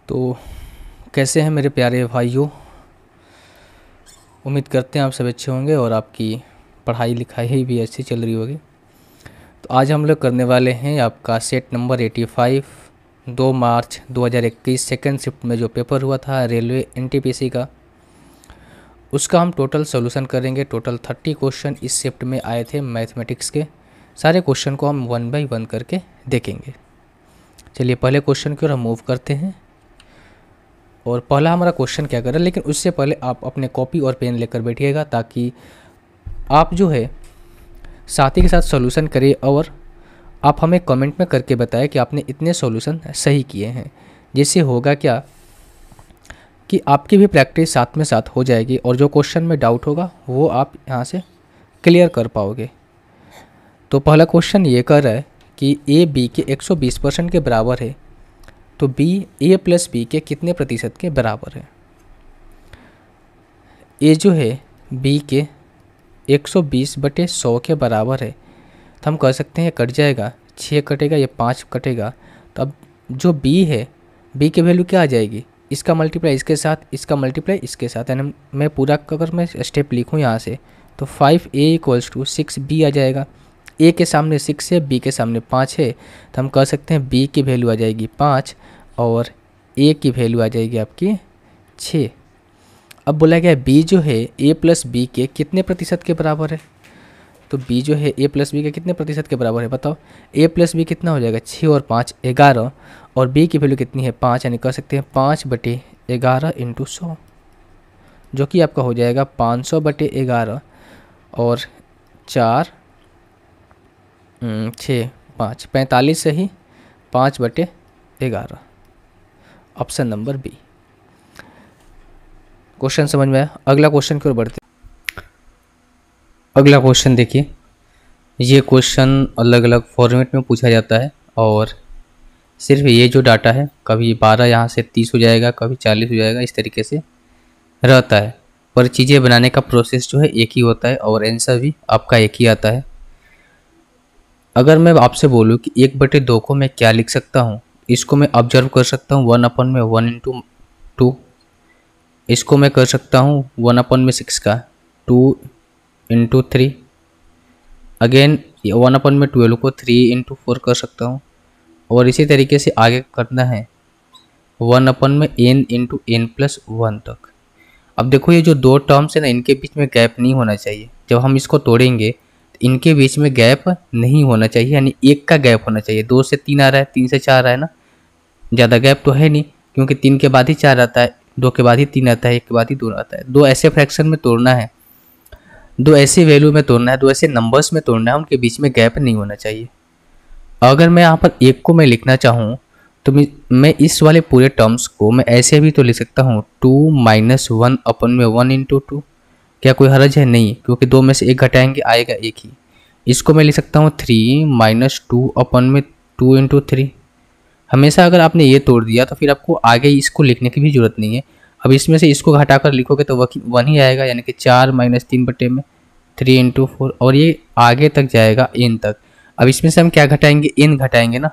तो कैसे हैं मेरे प्यारे भाइयों। उम्मीद करते हैं आप सब अच्छे होंगे और आपकी पढ़ाई लिखाई भी अच्छी चल रही होगी। तो आज हम लोग करने वाले हैं आपका सेट नंबर 85 2 मार्च 2021 सेकेंड शिफ्ट में जो पेपर हुआ था रेलवे एनटीपीसी का, उसका हम टोटल सॉल्यूशन करेंगे। टोटल 30 क्वेश्चन इस शिफ्ट में आए थे मैथमेटिक्स के। सारे क्वेश्चन को हम 1 बाय 1 करके देखेंगे। चलिए पहले क्वेश्चन की ओर हम मूव करते हैं। और पहला हमारा क्वेश्चन क्या कर रहा है, लेकिन उससे पहले आप अपने कॉपी और पेन लेकर बैठिएगा ताकि आप जो है साथी के साथ सॉल्यूशन करें और आप हमें कमेंट में करके बताएं कि आपने इतने सॉल्यूशन सही किए हैं। जिससे होगा क्या कि आपकी भी प्रैक्टिस साथ में साथ हो जाएगी और जो क्वेश्चन में डाउट होगा वो आप यहाँ से क्लियर कर पाओगे। तो पहला क्वेश्चन ये कर रहा है कि ए बी के 120% के बराबर है, तो बी ए प्लस बी के कितने प्रतिशत के बराबर है। ए जो है बी के 120/100 के बराबर है, तो हम कह सकते हैं कट जाएगा, 6 कटेगा, ये 5 कटेगा। तो अब जो बी है, बी की वैल्यू क्या आ जाएगी, इसका मल्टीप्लाई इसके साथ, इसका मल्टीप्लाई इसके साथ, यानी मैं पूरा अगर मैं स्टेप लिखूँ यहाँ से तो 5a = 6b आ जाएगा। ए के सामने 6 है, बी के सामने 5 है, तो हम कह सकते हैं बी की वैल्यू आ जाएगी 5 और ए की वैल्यू आ जाएगी आपकी 6। अब बोला गया बी जो है ए प्लस बी के कितने प्रतिशत के बराबर है। तो बी जो है ए प्लस बी के कितने प्रतिशत के बराबर है बताओ। ए प्लस बी कितना हो जाएगा, 6 और 5 11, और बी की वैल्यू कितनी है 5, यानी कह सकते हैं 5/11 × 100, जो कि आपका हो जाएगा 500/11 और 4 6 5 45 से ही 5/11। Option number B. क्वेश्चन समझ में आया। अगला क्वेश्चन की ओर बढ़ते। अगला क्वेश्चन देखिए, ये क्वेश्चन अलग अलग फॉर्मेट में पूछा जाता है और सिर्फ ये जो डाटा है कभी 12 यहाँ से 30 हो जाएगा, कभी 40 हो जाएगा, इस तरीके से रहता है। पर चीज़ें बनाने का प्रोसेस जो है एक ही होता है और आंसर भी आपका एक ही आता है। अगर मैं आपसे बोलूँ कि 1/2 को मैं क्या लिख सकता हूँ, इसको मैं ऑब्जर्व कर सकता हूँ 1/1 × 2, इसको मैं कर सकता हूँ 1/6 का 2 × 3, अगेन 1/12 को 3 × 4 कर सकता हूँ, और इसी तरीके से आगे करना है 1/n × n+1 तक। अब देखो ये जो दो टर्म्स है ना, इनके बीच में गैप नहीं होना चाहिए। जब हम इसको तोड़ेंगे तो इनके बीच में गैप नहीं होना चाहिए, यानी 1 का गैप होना चाहिए। 2 से 3 आ रहा है, 3 से 4 आ रहा है ना, ज़्यादा गैप तो है नहीं, क्योंकि 3 के बाद ही 4 आता है, 2 के बाद ही 3 आता है, 1 के बाद ही 2 आता है। 2 ऐसे फ्रैक्शन में तोड़ना है, 2 ऐसी वैल्यू में तोड़ना है, 2 ऐसे नंबर्स में तोड़ना है, उनके बीच में गैप नहीं होना चाहिए। अगर मैं यहाँ पर 1 को मैं लिखना चाहूँ तो मैं इस वाले पूरे टर्म्स को मैं ऐसे भी तो लिख सकता हूँ 2 - 1/1 × 2। क्या कोई हर्ज है? नहीं, क्योंकि 2 में से 1 घटाएंगे आएगा 1 ही। इसको मैं लिख सकता हूँ 3 - 2/2 × 3। हमेशा अगर आपने ये तोड़ दिया तो फिर आपको आगे इसको लिखने की भी ज़रूरत नहीं है। अब इसमें से इसको घटाकर लिखोगे तो 1 ही आएगा, यानी कि 4 - 3/में 3 × 4, और ये आगे तक जाएगा n तक। अब इसमें से हम क्या घटाएंगे, n घटाएंगे ना।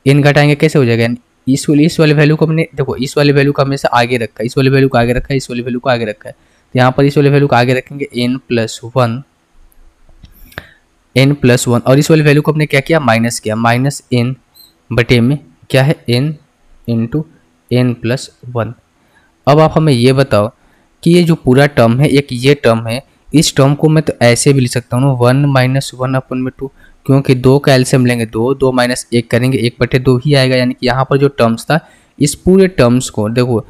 n घटाएंगे कैसे हो जाएगा, इस वाले वैल्यू को हमने देखो, इस वाले वैल्यू को हमेशा आगे रखा है, इस वाले वैल्यू को आगे रखा है, इस वाले वैल्यू को आगे रखा है। तो यहाँ पर इस वाले वैल्यू को आगे रखेंगे n+1, और इस वाले वैल्यू को हमने क्या किया, माइनस किया, -n/, में क्या है n × n+1। अब आप हमें ये बताओ कि ये जो पूरा टर्म है, एक ये टर्म है, इस टर्म को मैं तो ऐसे भी लिख सकता हूँ 1 - 1/2, क्योंकि 2 का एलसीएम लेंगे 2, 2 - 1 करेंगे 1/2 ही आएगा। यानी कि यहाँ पर जो टर्म्स था, इस पूरे टर्म्स को देखो,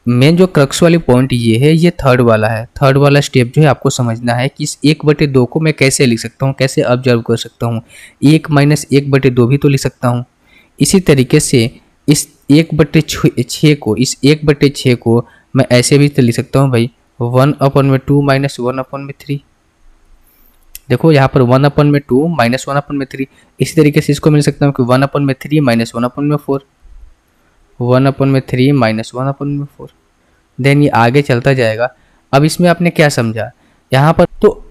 मेन जो क्रक्स वाली पॉइंट ये है, ये थर्ड वाला है। थर्ड वाला स्टेप जो है आपको समझना है कि इस 1/2 को मैं कैसे लिख सकता हूँ, कैसे ऑब्जर्व कर सकता हूँ। 1 - 1/2 भी तो लिख सकता हूँ। इसी तरीके से इस 1/6 को, इस 1/6 को मैं ऐसे भी तो लिख सकता हूँ भाई 1/2 - 1/3। देखो यहाँ पर 1/2 - 1/3। इसी तरीके से इसको मिल सकता हूँ कि 1/3 - 1/4, 1/3 - 1/4। देन ये आगे चलता जाएगा। अब इसमें आपने क्या समझा, यहाँ पर तो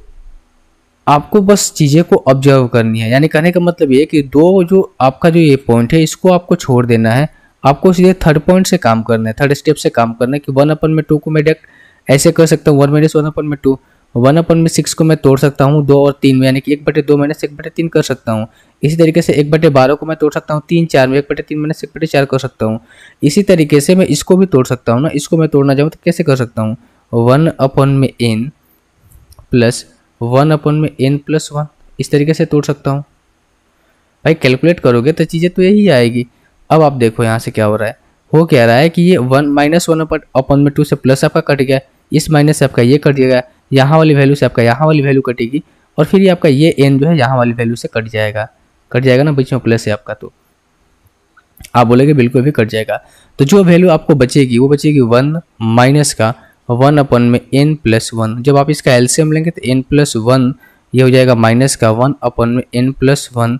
आपको बस चीज़ें को ऑब्जर्व करनी है। यानी कहने का मतलब ये कि दो जो आपका जो ये पॉइंट है, इसको आपको छोड़ देना है आपको सीधे थर्ड पॉइंट से काम करना है, थर्ड स्टेप से काम करना है कि 1/2 को मैं डायरेक्ट ऐसे कर सकता हूँ 1-1/2। 1/6 को मैं तोड़ सकता हूँ 2 और 3 में, यानी कि 1/2 - 1/3 कर सकता हूँ। इसी तरीके से 1/12 को मैं तोड़ सकता हूँ 3-4 में, 1/3 - 1/4 कर सकता हूँ। इसी तरीके से मैं इसको भी तोड़ सकता हूँ ना, इसको मैं तोड़ना चाहूँ तो कैसे कर सकता हूँ, 1/n प्लस 1/n+1 इस तरीके से तोड़ सकता हूँ। भाई कैलकुलेट करोगे तो चीज़ें तो यही आएगी। अब आप देखो यहाँ से क्या हो रहा है, हो कह रहा है कि ये 1-1/2 से प्लस आपका कट गया, इस माइनस से आपका ये कट गया, यहाँ वाली वैल्यू से आपका यहाँ वाली वैल्यू कटेगी, और फिर ये आपका ये n जो है यहाँ वाली वैल्यू से कट जाएगा ना, बीच में प्लस है आपका, तो आप बोलेगे बिल्कुल भी कट जाएगा। तो जो वैल्यू आपको बचेगी वो बचेगी 1 माइनस का 1/n+1। जब आप इसका एलसीएम लेंगे तो n+1 ये हो जाएगा माइनस का 1/n+1।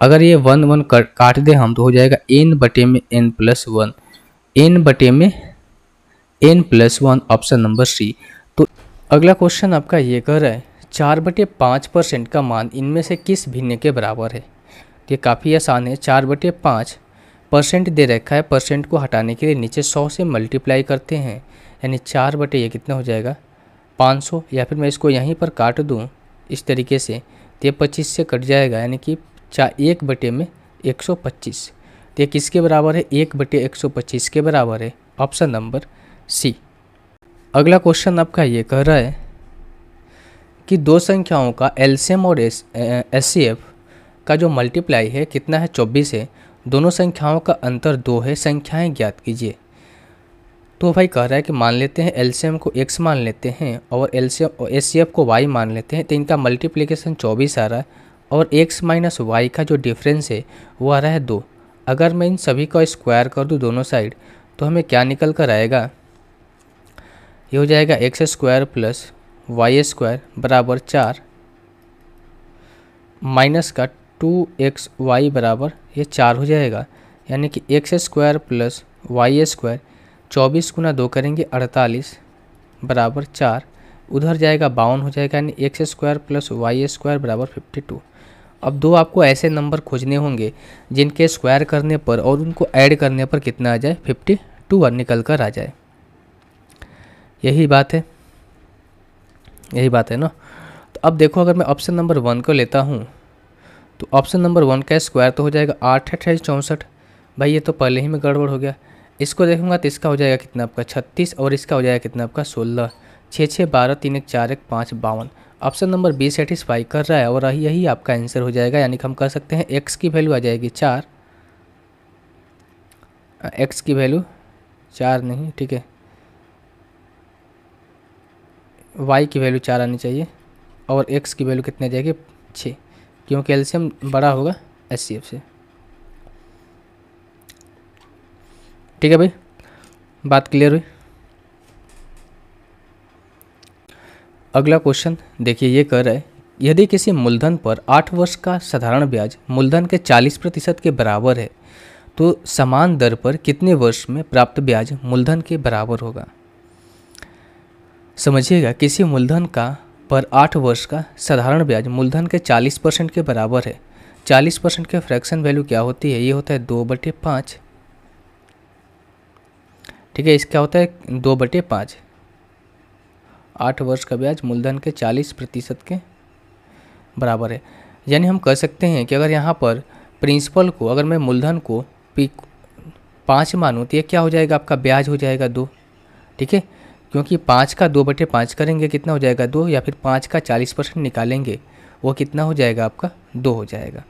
अगर ये 1 काट दे हम तो हो जाएगा n/n+1, n/n+1, ऑप्शन नंबर सी। तो अगला क्वेश्चन आपका ये कह रहा है 4/5% का मान इनमें से किस भिन्न के बराबर है। ये काफ़ी आसान है, 4/5% दे रखा है, परसेंट को हटाने के लिए नीचे 100 से मल्टीप्लाई करते हैं, यानी 4 ये कितना हो जाएगा 500, या फिर मैं इसको यहीं पर काट दूँ इस तरीके से तो ये 25 से कट जाएगा, यानी कि 1/125। तो ये किसके बराबर है, 1/125 के बराबर है, ऑप्शन नंबर सी। अगला क्वेश्चन आपका ये कह रहा है कि दो संख्याओं का एलसीएम और एचसीएफ का जो मल्टीप्लाई है कितना है 24 है, दोनों संख्याओं का अंतर 2 है, संख्याएं ज्ञात कीजिए। तो भाई कह रहा है कि मान लेते हैं एलसीएम को x मान लेते हैं और एलसीएम एचसीएफ को y मान लेते हैं, तो इनका मल्टीप्लिकेशन 24 आ रहा है और x माइनस वाई का जो डिफरेंस है वो आ रहा है 2। अगर मैं इन सभी का स्क्वायर कर दूँ दोनों साइड तो हमें क्या निकल कर आएगा, ये हो जाएगा x² प्लस y² बराबर 4 माइनस का 2xy बराबर ये 4 हो जाएगा, यानी कि x² प्लस y², 24 गुना 2 करेंगे 48 बराबर 4, उधर जाएगा 52 हो जाएगा, यानी x² प्लस y² बराबर 52। अब दो आपको ऐसे नंबर खोजने होंगे जिनके स्क्वायर करने पर और उनको ऐड करने पर कितना आ जाए 52 निकल कर आ जाए। यही बात है ना। तो अब देखो अगर मैं ऑप्शन नंबर 1 को लेता हूँ तो ऑप्शन नंबर 1 का स्क्वायर तो हो जाएगा 8×8=64। भाई ये तो पहले ही में गड़बड़ हो गया। इसको देखूंगा तो इसका हो जाएगा कितना आपका 36 और इसका हो जाएगा कितना आपका 16, 6×6 12, 3×1 4, 5 52। ऑप्शन नंबर बी सेटिस्फाई कर रहा है और यही आपका आंसर हो जाएगा, यानी कि हम कर सकते हैं x की वैल्यू आ जाएगी 4, x की वैल्यू 4 नहीं, ठीक है, y की वैल्यू 4 आनी चाहिए और x की वैल्यू कितनी आ जाएगी 6, क्योंकि एलसीएम बड़ा होगा एचसीएफ से। ठीक है भाई, बात क्लियर हुई। अगला क्वेश्चन देखिए, ये कह रहा है यदि किसी मूलधन पर 8 वर्ष का साधारण ब्याज मूलधन के 40% के बराबर है तो समान दर पर कितने वर्ष में प्राप्त ब्याज मूलधन के बराबर होगा। समझिएगा, किसी मूलधन का पर 8 वर्ष का साधारण ब्याज मूलधन के 40% के बराबर है। 40% के फ्रैक्शन वैल्यू क्या होती है, ये होता है 2/5। ठीक है, इसका होता है 2/5। 8 वर्ष का ब्याज मूलधन के 40% के बराबर है। यानी हम कह सकते हैं कि अगर यहाँ पर प्रिंसिपल को अगर मैं मूलधन को 5 मानूँ तो ये क्या हो जाएगा आपका ब्याज हो जाएगा 2। ठीक है, क्योंकि 5 का 2/5 करेंगे कितना हो जाएगा 2, या फिर 5 का 40% निकालेंगे वो कितना हो जाएगा आपका 2 हो जाएगा।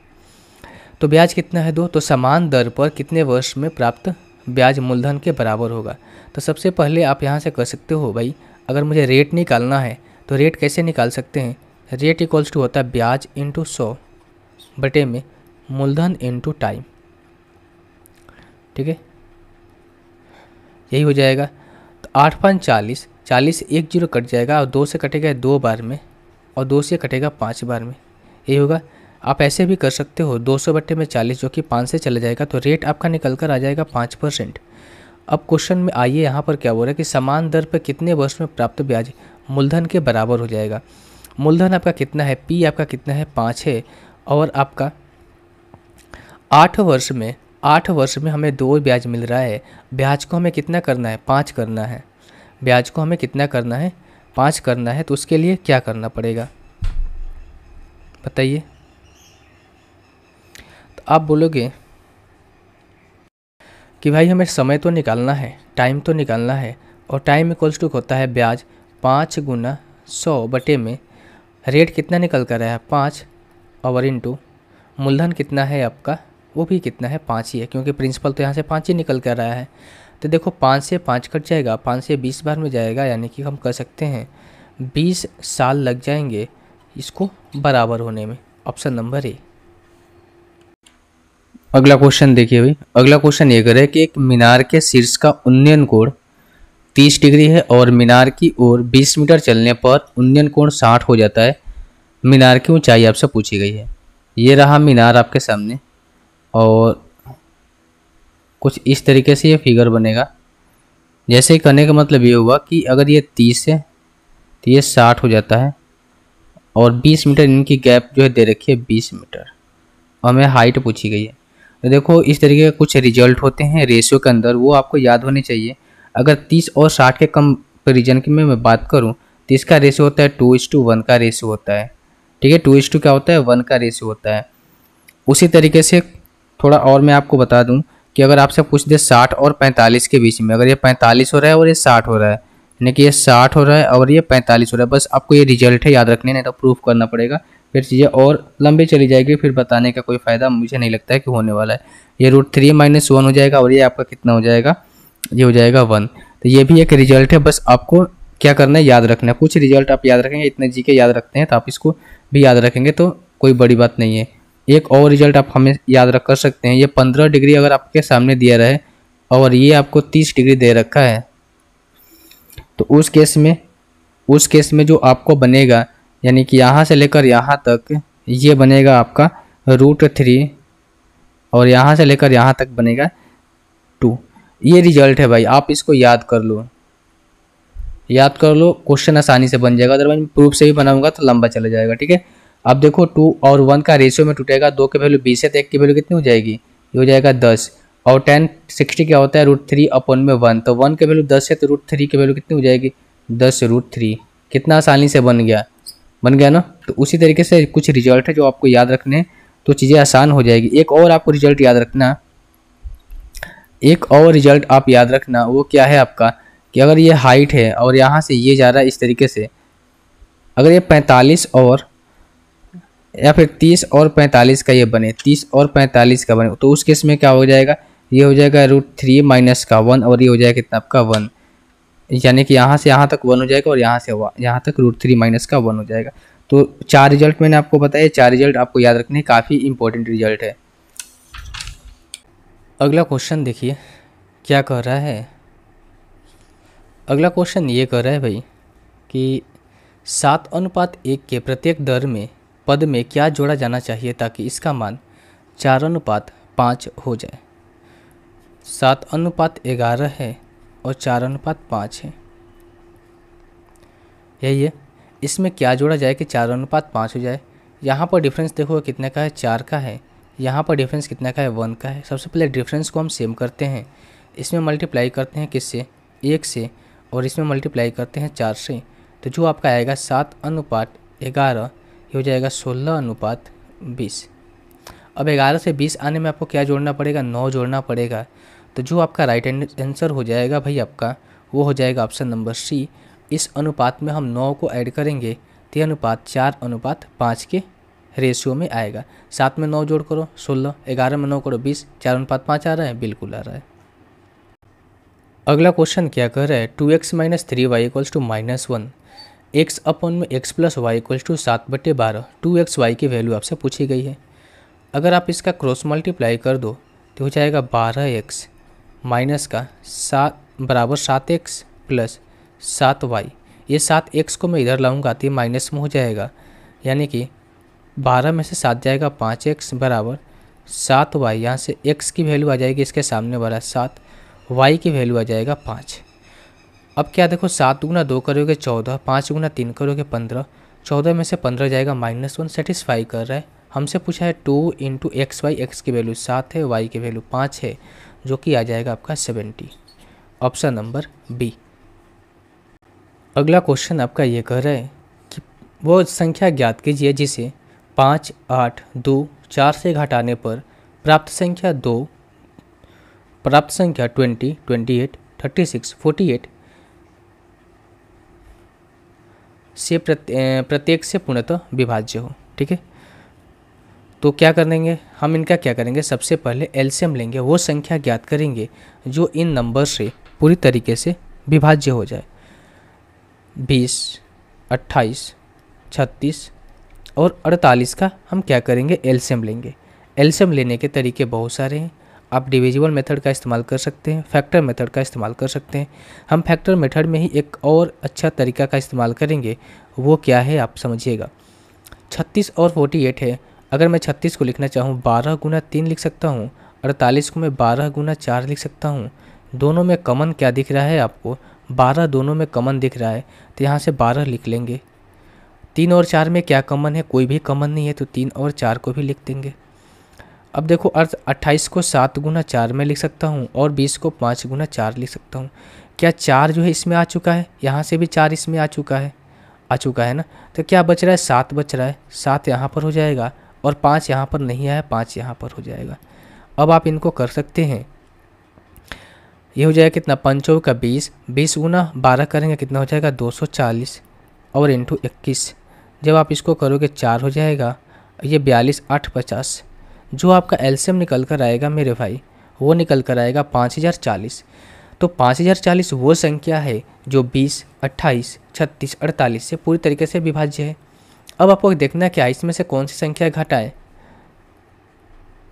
तो ब्याज कितना है 2, तो समान दर पर कितने वर्ष में प्राप्त ब्याज मूलधन के बराबर होगा। तो सबसे पहले आप यहाँ से कर सकते हो भाई, अगर मुझे रेट निकालना है तो रेट कैसे निकाल सकते हैं, रेट इक्वल्स टू होता है ब्याज इंटू 100 बटे में मूलधन इंटू टाइम। ठीक है, यही हो जाएगा। तो 8×5 40, 40 एक जीरो कट जाएगा और 2 से कटेगा 2 बार में और 2 से कटेगा 5 बार में, यही होगा। आप ऐसे भी कर सकते हो 200/40 जो कि 5 से चला जाएगा, तो रेट आपका निकल कर आ जाएगा 5%। अब क्वेश्चन में आइए यहाँ पर क्या बोल रहा है कि समान दर पर कितने वर्ष में प्राप्त ब्याज मूलधन के बराबर हो जाएगा। मूलधन आपका कितना है, पी आपका कितना है 5 है, और आपका 8 वर्ष में 8 वर्ष में हमें 2 ब्याज मिल रहा है, ब्याज को हमें कितना करना है, 5 करना है। ब्याज को हमें कितना करना है, 5 करना है। तो उसके लिए क्या करना पड़ेगा बताइए। तो आप बोलोगे कि भाई हमें समय तो निकालना है, टाइम तो निकालना है, और टाइम इक्वल्स टू होता है ब्याज 5 गुना 100 बटे में रेट कितना निकल कर आया है 5 और इंटू मूलधन कितना है आपका, वो भी कितना है 5 ही है, क्योंकि प्रिंसिपल तो यहाँ से 5 ही निकल कर आया है। तो देखो 5 से 5 कट जाएगा, 5 से 20 बार में जाएगा, यानी कि हम कह सकते हैं 20 साल लग जाएंगे इसको बराबर होने में। Option number A. अगला क्वेश्चन देखिए भाई, अगला क्वेश्चन ये करे कि एक मीनार के शीर्ष का उन्नयन कोण 30 डिग्री है और मीनार की ओर 20 मीटर चलने पर उन्नयन कोण 60 हो जाता है। मीनार की ऊंचाई आपसे पूछी गई है। ये रहा मीनार आपके सामने, और कुछ इस तरीके से ये फिगर बनेगा। जैसे करने का मतलब ये हुआ कि अगर ये 30 है तो ये 60 हो जाता है, और 20 मीटर इनकी गैप जो है दे रखी है 20 मीटर, और हमें हाइट पूछी गई है। तो देखो इस तरीके के कुछ रिजल्ट होते हैं रेशियो के अंदर, वो आपको याद होने चाहिए। अगर 30 और 60 के कंपेरिजन की मैं बात करूं तो इसका रेशियो होता है 2:1 का रेशियो होता है। ठीक है, 2:2 क्या होता है, 1 का रेशियो होता है। उसी तरीके से थोड़ा और मैं आपको बता दूं कि अगर आपसे पूछ दे 60 और 45 के बीच में, अगर ये 45 हो रहा है और ये 60 हो रहा है, यानी कि ये 60 हो रहा है और ये 45 हो रहा है, बस आपको ये रिजल्ट है याद रखने, नहीं तो प्रूफ करना पड़ेगा, फिर चीज़ें और लंबी चली जाएगी, फिर बताने का कोई फ़ायदा मुझे नहीं लगता है कि होने वाला है। ये √3 - 1 हो जाएगा, और ये आपका कितना हो जाएगा, ये हो जाएगा 1। तो ये भी एक रिजल्ट है, बस आपको क्या करना है, याद रखना है। कुछ रिजल्ट आप याद रखेंगे, इतने जी के याद रखते हैं तो आप इसको भी याद रखेंगे तो कोई बड़ी बात नहीं है। एक और रिजल्ट आप हमें याद रख कर सकते हैं, ये 15 डिग्री अगर आपके सामने दिया रहे और ये आपको 30 डिग्री दे रखा है, तो उस केस में जो आपको बनेगा, यानी कि यहाँ से लेकर यहाँ तक ये बनेगा आपका √3, और यहाँ से लेकर यहाँ तक बनेगा 2। ये रिजल्ट है भाई, आप इसको याद कर लो, क्वेश्चन आसानी से बन जाएगा। अगर मैं प्रूफ से ही बनाऊंगा तो लंबा चला जाएगा। ठीक है, अब देखो 2 और 1 का रेशियो में टूटेगा, 2 की वैल्यू 20 है तो 1 की वैल्यू कितनी हो जाएगी, ये हो जाएगा 10, और 10 60 क्या होता है √3/1, तो 1 की वैल्यू 10 है तो √3 की वैल्यू कितनी हो जाएगी 10√3। कितना आसानी से बन गया ना। तो उसी तरीके से कुछ रिजल्ट है जो आपको याद रखने, तो चीज़ें आसान हो जाएगी। एक और आपको रिजल्ट याद रखना, वो क्या है आपका, कि अगर ये हाइट है और यहाँ से ये जा रहा है इस तरीके से, अगर ये 45 और या फिर 30 और 45 का ये बने, 30 और 45 का बने, तो उस केस में क्या हो जाएगा, ये हो जाएगा √3 - 1, और ये हो जाएगा कितना आपका 1, यानी कि यहाँ से यहाँ तक 1 हो जाएगा और यहाँ से यहाँ तक √3 - 1 हो जाएगा। तो 4 रिजल्ट मैंने आपको बताया, 4 रिजल्ट आपको याद रखने, काफ़ी इंपॉर्टेंट रिजल्ट है। अगला क्वेश्चन देखिए क्या कह रहा है। अगला क्वेश्चन ये कह रहा है भाई कि 7:1 के प्रत्येक दर में पद में क्या जोड़ा जाना चाहिए ताकि इसका मान 4:5 हो जाए। 7:11 है और 4:5 है, यही है। इसमें क्या जोड़ा जाए कि 4:5 हो जाए। यहाँ पर डिफरेंस देखो कितने का है, 4 का है। यहाँ पर डिफरेंस कितने का है, 1 का है। सबसे पहले डिफरेंस को हम सेम करते हैं, इसमें मल्टीप्लाई करते हैं किससे, 1 से, और इसमें मल्टीप्लाई करते हैं 4 से। तो जो आपका आएगा 7:11, ये हो जाएगा 16:20। अब 11 से 20 आने में आपको क्या जोड़ना पड़ेगा, 9 जोड़ना पड़ेगा। तो जो आपका राइट आंसर हो जाएगा भाई आपका, वो हो जाएगा ऑप्शन नंबर सी। इस अनुपात में हम 9 को ऐड करेंगे तो ये अनुपात 4:5 के रेशियो में आएगा। 7 में 9 जोड़ करो 16, 11 में 9 करो 20, 4:5 आ रहा है, बिल्कुल आ रहा है। अगला क्वेश्चन क्या कर रहा है, 2x - 3y = -1, x/x + y = 7/12। 2xy की वैल्यू आपसे पूछी गई है। अगर आप इसका क्रॉस मल्टीप्लाई कर दो तो हो जाएगा 12x माइनस का 7x + 7y। ये 7x को मैं इधर लाऊंगा तो ये माइनस में हो जाएगा, यानी कि 12 में से 7 जाएगा 5x बराबर 7y। यहाँ से x की वैल्यू आ जाएगी इसके सामने वाला 7, y की वैल्यू आ जाएगा 5। अब क्या देखो 7 × 2 करोगे 14, 5 × 3 करोगे 15, 14 में से 15 जाएगा -1, सेटिस्फाई कर रहा है, हमसे पूछा है 2 इंटू एक्स वाई, एक्स की वैल्यू 7 है, वाई की वैल्यू 5 है, जो कि आ जाएगा आपका 70, ऑप्शन नंबर बी। अगला क्वेश्चन आपका ये कह रहा है कि वो संख्या ज्ञात कीजिए जिसे 5, 8, 2, 4 से घटाने पर प्राप्त संख्या 20, 28, 36, 48 से प्रत्येक से पूर्णतः विभाज्य हो। ठीक है, तो क्या करेंगे हम, इनका क्या करेंगे, सबसे पहले एलसीएम लेंगे, वो संख्या ज्ञात करेंगे जो इन नंबर से पूरी तरीके से विभाज्य हो जाए। 20, 28, 36 और 48 का हम क्या करेंगे, एलसीएम लेंगे। एलसीएम लेने के तरीके बहुत सारे हैं। आप डिविजिबल मेथड का इस्तेमाल कर सकते हैं, फैक्टर मेथड का इस्तेमाल कर सकते हैं। हम फैक्टर मेथड में ही एक और अच्छा तरीका का इस्तेमाल करेंगे, वो क्या है आप समझिएगा। 36 और 48 है, अगर मैं 36 को लिखना चाहूँ 12 गुना 3 लिख सकता हूँ, 48 को मैं 12 गुना 4 लिख सकता हूँ। दोनों में कॉमन क्या दिख रहा है आपको, 12 दोनों में कॉमन दिख रहा है, तो यहाँ से 12 लिख लेंगे। 3 और 4 में क्या कॉमन है, कोई भी कॉमन नहीं है, तो 3 और 4 को भी लिख देंगे। अब देखो 28 को 7 गुना 4 में लिख सकता हूँ और 20 को 5 गुना 4 लिख सकता हूँ। क्या 4 जो है इसमें आ चुका है, यहाँ से भी 4 इसमें आ चुका है ना। तो क्या बच रहा है, 7 बच रहा है, 7 यहाँ पर हो जाएगा और 5 यहाँ पर नहीं आया, 5 यहाँ पर हो जाएगा। अब आप इनको कर सकते हैं, ये हो जाएगा कितना, 5 का 20, 20 गुना 12 करेंगे कितना हो जाएगा 240 और इंटू 21, जब आप इसको करोगे 4 हो जाएगा, ये 42, 8, 50। जो आपका एलसीएम निकल कर आएगा मेरे भाई, वो निकल कर आएगा 5040। तो 5040 वो संख्या है जो 20, 28, 36, 48 से पूरी तरीके से विभाज्य है। अब आपको देखना है क्या इसमें से कौन सी संख्या घटाए,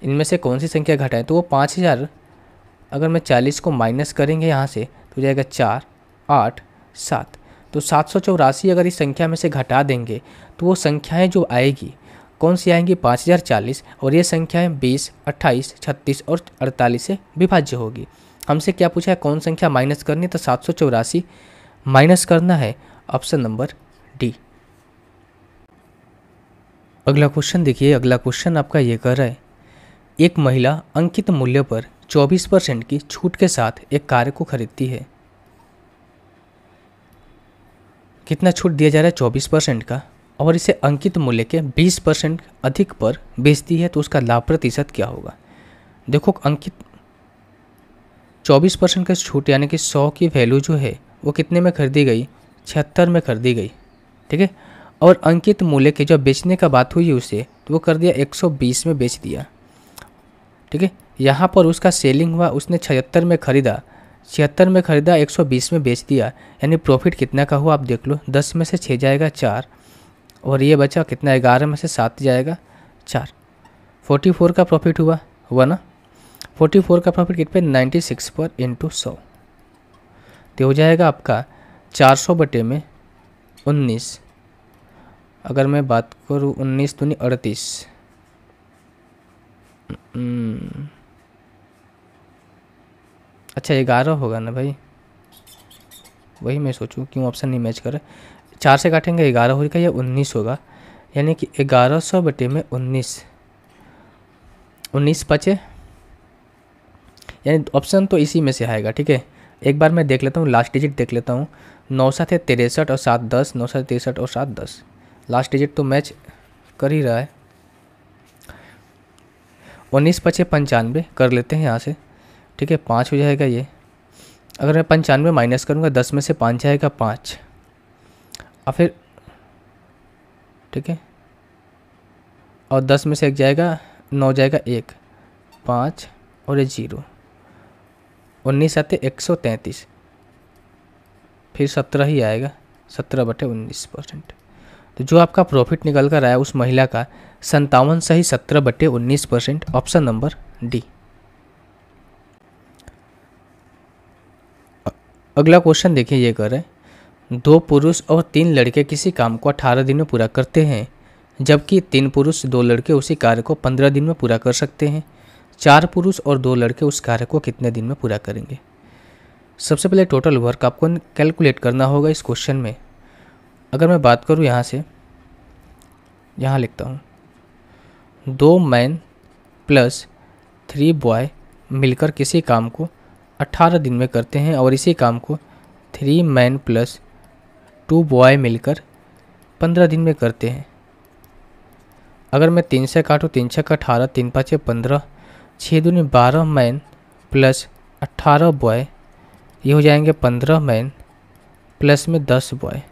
इनमें से कौन सी संख्या घटाए। तो वो 5000, अगर मैं 40 को माइनस करेंगे यहाँ से तो हो जाएगा 4, 8, 7, तो 784 अगर इस संख्या में से घटा देंगे तो वो संख्याएं जो आएगी कौन सी आएंगी, 5040, और ये संख्याएं 20, 28, 36 और 48 से विभाज्य होगी। हमसे क्या पूछा है, कौन संख्या माइनस करनी, तो 784 माइनस करना है, ऑप्शन नंबर डी। अगला क्वेश्चन देखिए, अगला क्वेश्चन आपका ये कर रहा है, एक महिला अंकित मूल्य पर 24% की छूट के साथ एक कार को खरीदती है। कितना छूट दिया जा रहा है, 24% का, और इसे अंकित मूल्य के 20% अधिक पर बेचती है, तो उसका लाभ प्रतिशत क्या होगा। देखो अंकित 24% का छूट यानी कि 100 की वैल्यू जो है वो कितने में खरीदी गई, 76 में खरीदी गई। ठीक है, और अंकित मूल्य के जो बेचने का बात हुई उसे, तो वो कर दिया 120 में बेच दिया। ठीक है, यहाँ पर उसका सेलिंग हुआ, उसने 76 में खरीदा, 76 में खरीदा, 120 में बेच दिया, यानी प्रॉफिट कितना का हुआ आप देख लो, 10 में से 6 जाएगा 4, और ये बचा कितना, 11 में से 7 जाएगा 4, 44 का प्रॉफिट हुआ ना। 44 का प्रॉफिट कितने पे, 96 पर इंटू 100, तो हो जाएगा आपका 400 बटे में 19। अगर मैं बात करूँ 19 दूनी 38, अच्छा 11 होगा ना भाई, वही मैं सोचूं क्यों ऑप्शन नहीं मैच कर रहा। 4 से काटेंगे 11 होगा या 19 होगा, यानी कि 1100 बटे में 19 बचे, यानी ऑप्शन तो इसी में से आएगा। ठीक है, एक बार मैं देख लेता हूँ, लास्ट डिजिट देख लेता हूँ, 9 7 है 63 और 7 10, 9 7 63 और 7 10, लास्ट डिजिट तो मैच कर ही रहा है। 19 बचे 95 कर लेते हैं यहाँ से। ठीक है, 5 हो जाएगा ये, अगर मैं 95 माइनस करूँगा 10 में से 5 जाएगा 5, और फिर ठीक है, और 10 में से 1 जाएगा 9 जाएगा 1, 5 और ये 0, 19 आते 133, फिर 17 ही आएगा, 17 बटे 19%। तो जो आपका प्रॉफिट निकल कर आया उस महिला का 57 सही 17 बटे 19%, ऑप्शन नंबर डी। अगला क्वेश्चन देखिए, ये कर रहे हैं 2 पुरुष और 3 लड़के किसी काम को 18 दिन में पूरा करते हैं, जबकि 3 पुरुष 2 लड़के उसी कार्य को 15 दिन में पूरा कर सकते हैं। 4 पुरुष और 2 लड़के उस कार्य को कितने दिन में पूरा करेंगे। सबसे पहले टोटल वर्क आपको कैलकुलेट करना होगा इस क्वेश्चन में। अगर मैं बात करूँ यहाँ से, यहाँ लिखता हूँ 2 मैन प्लस 3 बॉय मिलकर किसी काम को 18 दिन में करते हैं और इसी काम को 3 मैन प्लस 2 बॉय मिलकर 15 दिन में करते हैं। अगर मैं 3 से काटूँ, 3 छक्का 18, 3 पाँचे 15, 6 दूनी 12 मैन प्लस 18 बॉय, ये हो जाएंगे 15 मैन प्लस में 10 बॉय।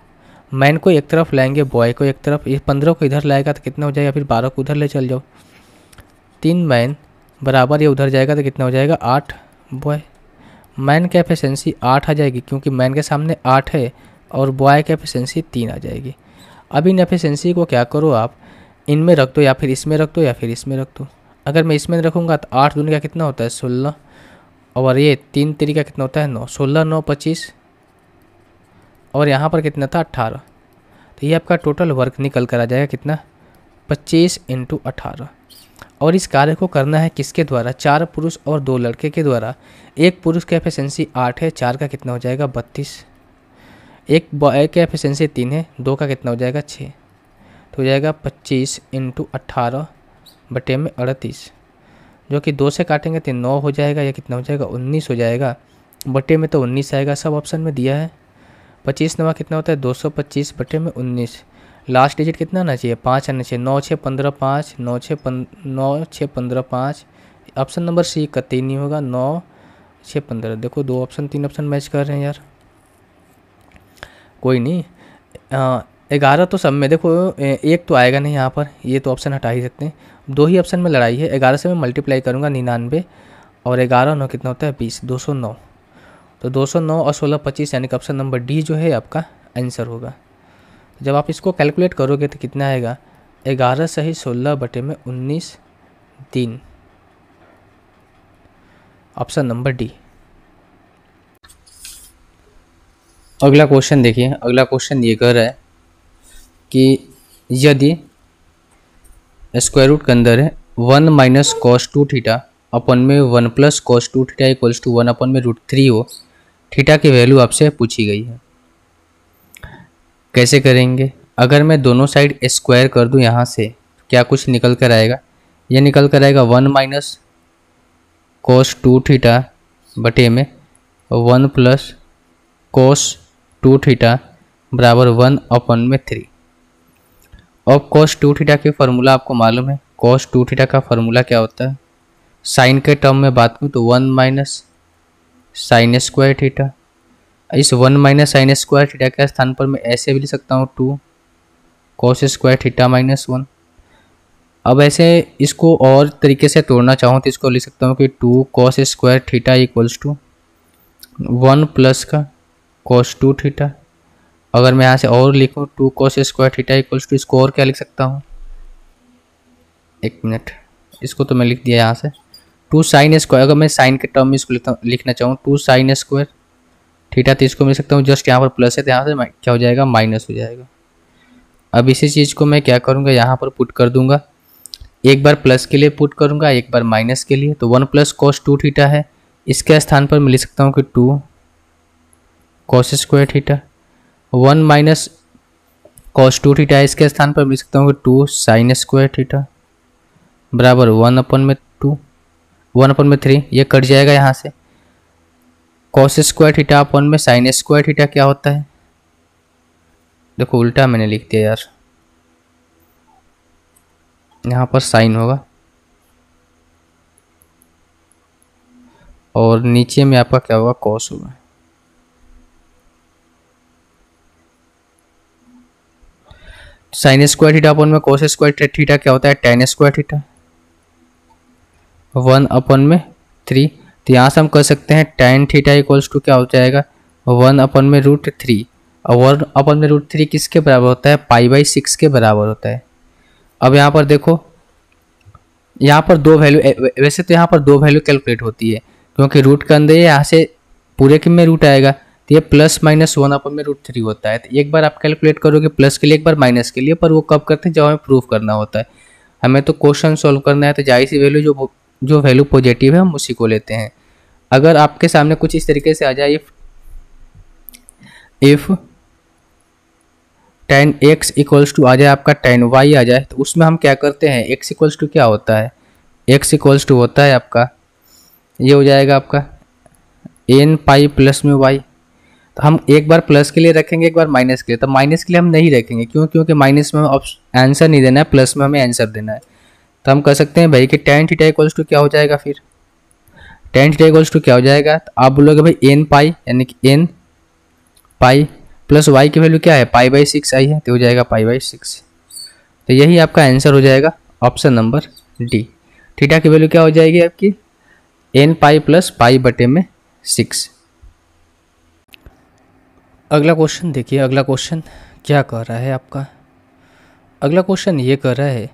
मैन को एक तरफ लाएंगे, बॉय को एक तरफ, ये 15 को इधर लाएगा तो कितना हो जाएगा, फिर 12 को उधर ले चल जाओ। 3 मैन बराबर ये उधर जाएगा तो कितना हो जाएगा, 8 बॉय। मैन की एफिशिएंसी 8 आ जाएगी क्योंकि मैन के सामने 8 है और बॉय की एफिशिएंसी 3 आ जाएगी। अब इन एफिशिएंसी को क्या करो आप, इनमें रख दो या फिर इसमें रख दो या फिर इसमें रख दो। अगर मैं इसमें रखूँगा तो 8 दूनी का कितना होता है 16, और ये 3 3 का कितना होता है 9, 16 9 25, और यहाँ पर कितना था 18। तो ये आपका टोटल वर्क निकल कर आ जाएगा कितना, 25 × 18। और इस कार्य को करना है किसके द्वारा, 4 पुरुष और 2 लड़के के द्वारा। एक पुरुष की एफिशिएंसी 8 है, 4 का कितना हो जाएगा 32। एक बॉय की एफिशिएंसी 3 है, 2 का कितना हो जाएगा 6, तो हो जाएगा 25 × 18 बटे में 38, जो कि 2 से काटेंगे तो 9 हो जाएगा, या कितना हो जाएगा 19 हो जाएगा, बटे में तो 19 आएगा, सब ऑप्शन में दिया है। 25 नवा कितना होता है 225 बटे में 19। लास्ट डिजिट कितना आना चाहिए 5 आना चाहिए, 9 6 15 5, 9 6 15 5। ऑप्शन नंबर सी का 3 नहीं होगा, 9 6 15। देखो 2 ऑप्शन 3 ऑप्शन मैच कर रहे हैं यार, कोई नहीं। 11 तो सब में देखो, एक तो आएगा नहीं यहाँ पर, ये तो ऑप्शन हटा ही सकते हैं। 2 ही ऑप्शन में लड़ाई है। 11 से मैं मल्टीप्लाई करूँगा 99, और 11 9 कितना होता है 20, 209। तो 209 और 16 25, यानी कि ऑप्शन नंबर डी जो है आपका आंसर होगा। जब आप इसको कैलकुलेट करोगे तो कितना आएगा, 11 सही 16 बटे में 19 दिन, ऑप्शन नंबर डी। अगला क्वेश्चन देखिए। अगला क्वेश्चन ये कह रहा है कि यदि स्क्वायर रूट के अंदर है 1 माइनस कॉस 2 थीटा अपन में 1 plus cos 2 theta equals to 1 अपन में √3 हो, थीटा की वैल्यू आपसे पूछी गई है। कैसे करेंगे, अगर मैं दोनों साइड स्क्वायर कर दूं यहाँ से, क्या कुछ निकल कर आएगा, ये निकल कर आएगा 1 माइनस कॉस 2 थीटा बटे में 1 प्लस कॉस 2 थीटा बराबर 1 अपन में 3। अब कॉस 2 थीटा की फार्मूला आपको मालूम है। कॉस 2 थीटा का फार्मूला क्या होता है, साइन के टर्म में बात करूँ तो 1 माइनस साइन स्क्वायर थीटा। इस 1 माइनस साइन स्क्वायर थीटा के स्थान पर मैं ऐसे भी लिख सकता हूँ 2 कॉस स्क्वायर थीटा माइनस 1। अब ऐसे इसको और तरीके से तोड़ना चाहूँ तो इसको लिख सकता हूँ कि 2 cos square theta equals to 1 plus का कॉस 2 थीटा। अगर मैं यहाँ से और लिखूँ 2 cos square theta equals to, इसको और क्या लिख सकता हूँ, एक मिनट, इसको तो मैं लिख दिया यहाँ से 2 साइन स्क्वायर। अगर मैं साइन के टर्म में इसको लिखना चाहूँ 2 साइन स्क्वायर थीटा, तो इसको मिल सकता हूँ, जस्ट यहाँ पर प्लस है तो यहाँ से क्या हो जाएगा माइनस हो जाएगा। अब इसी चीज़ को मैं क्या करूँगा, यहाँ पर पुट कर दूंगा, एक बार प्लस के लिए पुट करूँगा, एक बार माइनस के लिए। तो 1 प्लस कॉस 2 थीटा है, इसके स्थान पर मैं लिख सकता हूँ कि 2 cos square theta. 1 minus cos 2 theta है, इसके स्थान पर लिख सकता हूँ कि 2 साइन स्क्वायर थीटा बराबर 1 अपन में 2, 1 अपन में 3, ये कट जाएगा यहाँ से। कॉस स्क्वायर थीटा अपन में साइन स्क्वायर थीटा क्या होता है, देखो उल्टा मैंने लिख दिया यार, यहाँ पर साइन होगा और नीचे में आपका क्या होगा कॉस होगा। साइन स्क्वायर थीटा अपन में कॉस स्क्वायर थीटा क्या होता है tan स्क्वायर थीटा 1 अपन में 3। तो यहाँ से हम कर सकते हैं tan थीटा इक्वल्स टू क्या हो जाएगा 1 अपन में √3, और 1 अपन में √3 किसके बराबर होता है, π/6 के बराबर होता है। अब यहाँ पर देखो, यहाँ पर 2 वैल्यू, वैसे तो यहाँ पर 2 वैल्यू कैलकुलेट होती है क्योंकि रूट के अंदर यहाँ से पूरे के में रूट आएगा, तो ये प्लस माइनस 1 अपन में √3 होता है। तो एक बार आप कैलकुलेट करोगे प्लस के लिए, एक बार माइनस के लिए, पर वो कब करते हैं जब हमें प्रूफ करना होता है। हमें तो क्वेश्चन सॉल्व करना है, तो जाहिर सी वैल्यू जो वैल्यू पॉजिटिव है हम उसी को लेते हैं। अगर आपके सामने कुछ इस तरीके से आ जाए, if tan x equals to आ जाए आपका tan y आ जाए, तो उसमें हम क्या करते हैं, x इक्वल्स टू क्या होता है, x इक्वल्स टू होता है आपका, ये हो जाएगा आपका n पाई प्लस में y। तो हम एक बार प्लस के लिए रखेंगे, एक बार माइनस के लिए। तो माइनस के लिए हम नहीं रखेंगे, क्यों, क्योंकि माइनस में हमें आंसर नहीं देना है, प्लस में हमें आंसर देना है। तो हम कह सकते हैं भाई कि tan थीटा इक्वल्स टू क्या हो जाएगा, फिर tan थीटा इक्वल्स टू क्या हो जाएगा, तो आप बोलोगे भाई n पाई, यानी कि n पाई प्लस y की वैल्यू क्या है, पाई/6 आई है, तो हो जाएगा पाई/6। तो यही आपका आंसर हो जाएगा ऑप्शन नंबर डी। थीटा की वैल्यू क्या हो जाएगी आपकी, n पाई प्लस पाई/6। अगला क्वेश्चन देखिए, अगला क्वेश्चन क्या कह रहा है आपका। अगला क्वेश्चन ये कह रहा है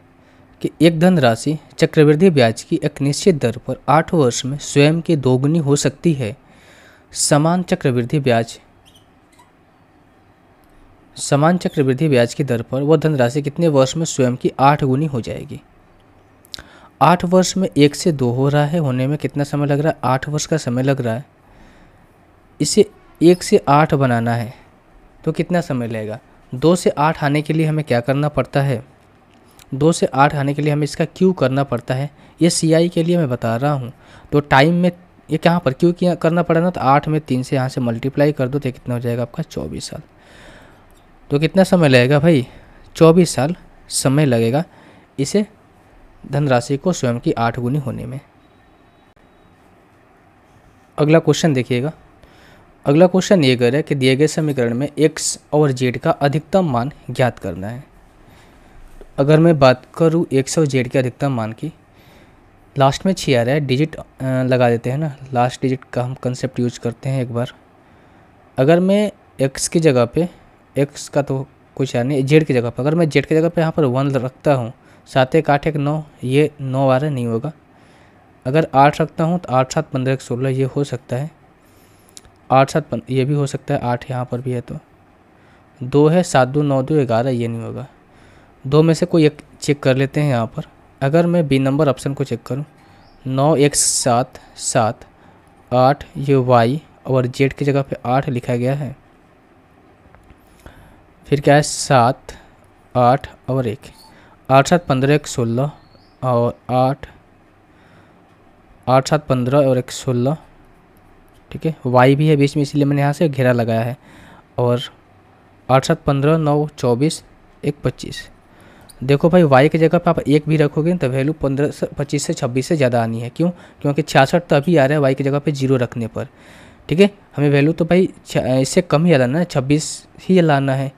कि एक धनराशि चक्रवृद्धि ब्याज की एक निश्चित दर पर 8 वर्ष में स्वयं की दोगुनी हो सकती है। समान चक्रवृद्धि ब्याज की दर पर वह धनराशि कितने वर्ष में स्वयं की 8 गुनी हो जाएगी। 8 वर्ष में 1 से 2 हो रहा है, होने में कितना समय लग रहा है, 8 वर्ष का समय लग रहा है। इसे 1 से 8 बनाना है तो कितना समय लगेगा। 2 से 8 आने के लिए हमें क्या करना पड़ता है, 2 से 8 आने के लिए हमें इसका क्यू करना पड़ता है। ये CI के लिए मैं बता रहा हूँ। तो टाइम में ये कहाँ पर क्यू किया करना पड़ा ना, तो 8 में 3 से यहाँ से मल्टीप्लाई कर दो तो कितना हो जाएगा आपका 24 साल। तो कितना समय लगेगा भाई, 24 साल समय लगेगा इसे धनराशि को स्वयं की 8 गुनी होने में। अगला क्वेश्चन देखिएगा। अगला क्वेश्चन ये कह रहा है कि दिए गए समीकरण में x और z का अधिकतम मान ज्ञात करना है। अगर मैं बात करूँ x और z के अधिकतम मान की, लास्ट में 6 आ रहा है, डिजिट लगा देते हैं ना, लास्ट डिजिट का हम कंसेप्ट यूज करते हैं एक बार। अगर मैं x की जगह पे, x का तो कुछ है नहीं, z की जगह पर, अगर मैं z की जगह पे यहाँ पर 1 रखता हूँ, 7 1 8 1 9, ये 9 आ रहा नहीं होगा। अगर 8 रखता हूँ तो 8 7 15 1 16 ये हो सकता है, 8 7 ये भी हो सकता है, 8 यहाँ पर भी है, तो 2 है, 7 2 9 2 11, ये नहीं होगा। 2 में से कोई एक चेक कर लेते हैं यहाँ पर। अगर मैं बी नंबर ऑप्शन को चेक करूँ, 9 1 7 7 8, ये y और z की जगह पे 8 लिखा गया है। फिर क्या है 7 8 और 1, 8 7 15 1 16 और 8 8 7 15 और 1 16, ठीक है। y भी है बीच में, इसलिए मैंने यहाँ से घेरा लगाया है। और 8 7 15 9 24 1 25। देखो भाई y की जगह पर आप 1 भी रखोगे तो वैल्यू 25 से 26 से ज़्यादा आनी है। क्यों, क्योंकि 66 तो अभी आ रहा है y की जगह पे 0 रखने पर, ठीक है। हमें वैल्यू तो भाई इससे कम ही लाना है, 26 ही लाना है।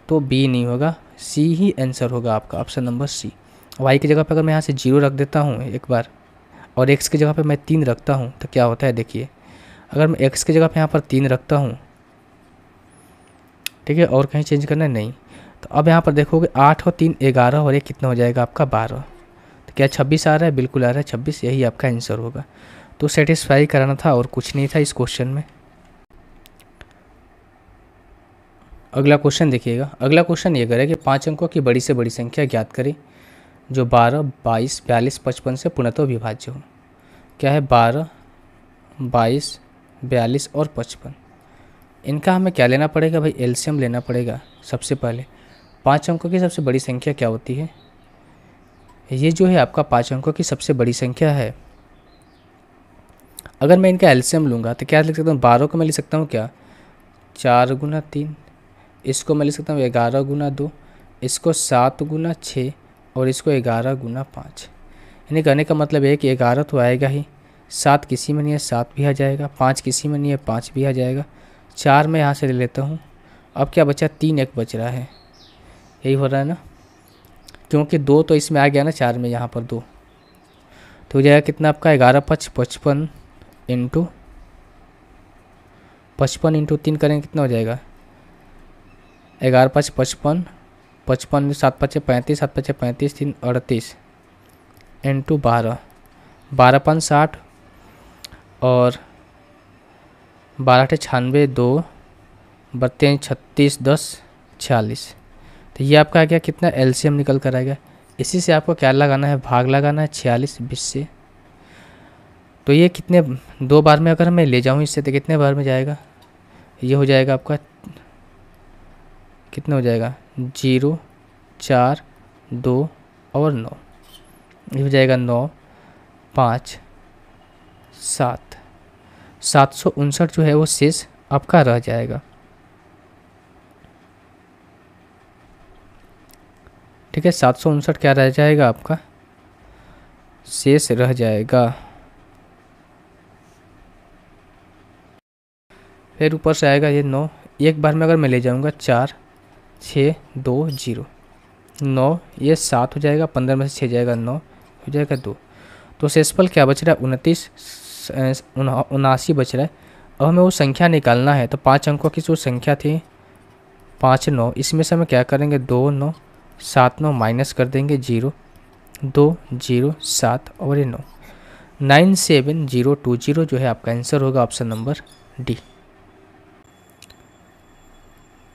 तो बी नहीं होगा, सी ही आंसर होगा आपका, ऑप्शन नंबर सी। y की जगह पर अगर मैं यहाँ से 0 रख देता हूँ एक बार, और x की जगह पर मैं 3 रखता हूँ, तो क्या होता है देखिए। अगर मैं x की जगह पे यहाँ पर 3 रखता हूँ, ठीक है, और कहीं चेंज करना है नहीं, तो अब यहाँ पर देखोगे 8 और 3 11 और 1 कितना हो जाएगा आपका 12। तो क्या 26 आ रहा है, बिल्कुल आ रहा है 26, यही आपका आंसर होगा। तो सेटिस्फाई कराना था और कुछ नहीं था इस क्वेश्चन में। अगला क्वेश्चन देखिएगा। अगला क्वेश्चन ये करें कि 5 अंकों की बड़ी से बड़ी संख्या ज्ञात करें जो 12 22 42 55 से पूर्णतः विभाज्य हो। क्या है, 12 22 42 और 55। इनका हमें क्या लेना पड़ेगा भाई, एलसीएम लेना पड़ेगा। सबसे पहले 5 अंकों की सबसे बड़ी संख्या क्या होती है, ये जो है आपका 5 अंकों की सबसे बड़ी संख्या है। अगर मैं इनका एलसीएम लूँगा तो क्या लिख सकता हूँ, 12 को मैं लिख सकता हूँ क्या 4 गुना 3, इसको मैं लिख सकता हूँ 11 गुना 2, इसको 7 गुना 6 और इसको 11 गुना 5। यानी कहने का मतलब है कि 11 तो आएगा ही, 7 किसी में नहीं है 7 भी आ जाएगा, 5 किसी में नहीं है 5 भी आ जाएगा, 4 मैं यहाँ से ले लेता हूँ। अब क्या बचा, 3 1 बच रहा है, यही हो रहा है ना, क्योंकि 2 तो इसमें आ गया ना 4 में, यहाँ पर 2 तो हो जाएगा कितना आपका 11 5 55 इंटू 55 इंटू 3 करेंगे कितना हो जाएगा 11 5 55 55 7 5 35 7 5 35 3 38 इंटू 12 12 5 60 और 12 96 2 32 36 10 46। तो ये आपका आ गया कितना, एलसीएम निकल कर आएगा। इसी से आपको क्या लगाना है, भाग लगाना है 46 20 से। तो ये कितने 2 बार में अगर मैं ले जाऊँ इससे तो कितने बार में जाएगा, ये हो जाएगा आपका कितना हो जाएगा 0 4 2 और 9, ये हो जाएगा 9 5 7, 759 जो है वो शेष आपका रह जाएगा। ठीक है, 759 क्या रह जाएगा आपका, शेष रह जाएगा। फिर ऊपर से आएगा ये 9, एक बार में अगर मैं ले जाऊंगा 4 6 2 0, 9 ये 7 हो जाएगा, 15 में से 6 जाएगा 9 हो जाएगा 2, तो शेषफल क्या बच रहा है 79 बच रहा है। अब हमें वो संख्या निकालना है, तो 5 अंकों की जो संख्या थी 5 9, इसमें से हमें क्या करेंगे 2 9 7 9 माइनस कर देंगे 0 2 0 7 और ये 9, 97020 जो है आपका आंसर होगा ऑप्शन नंबर डी।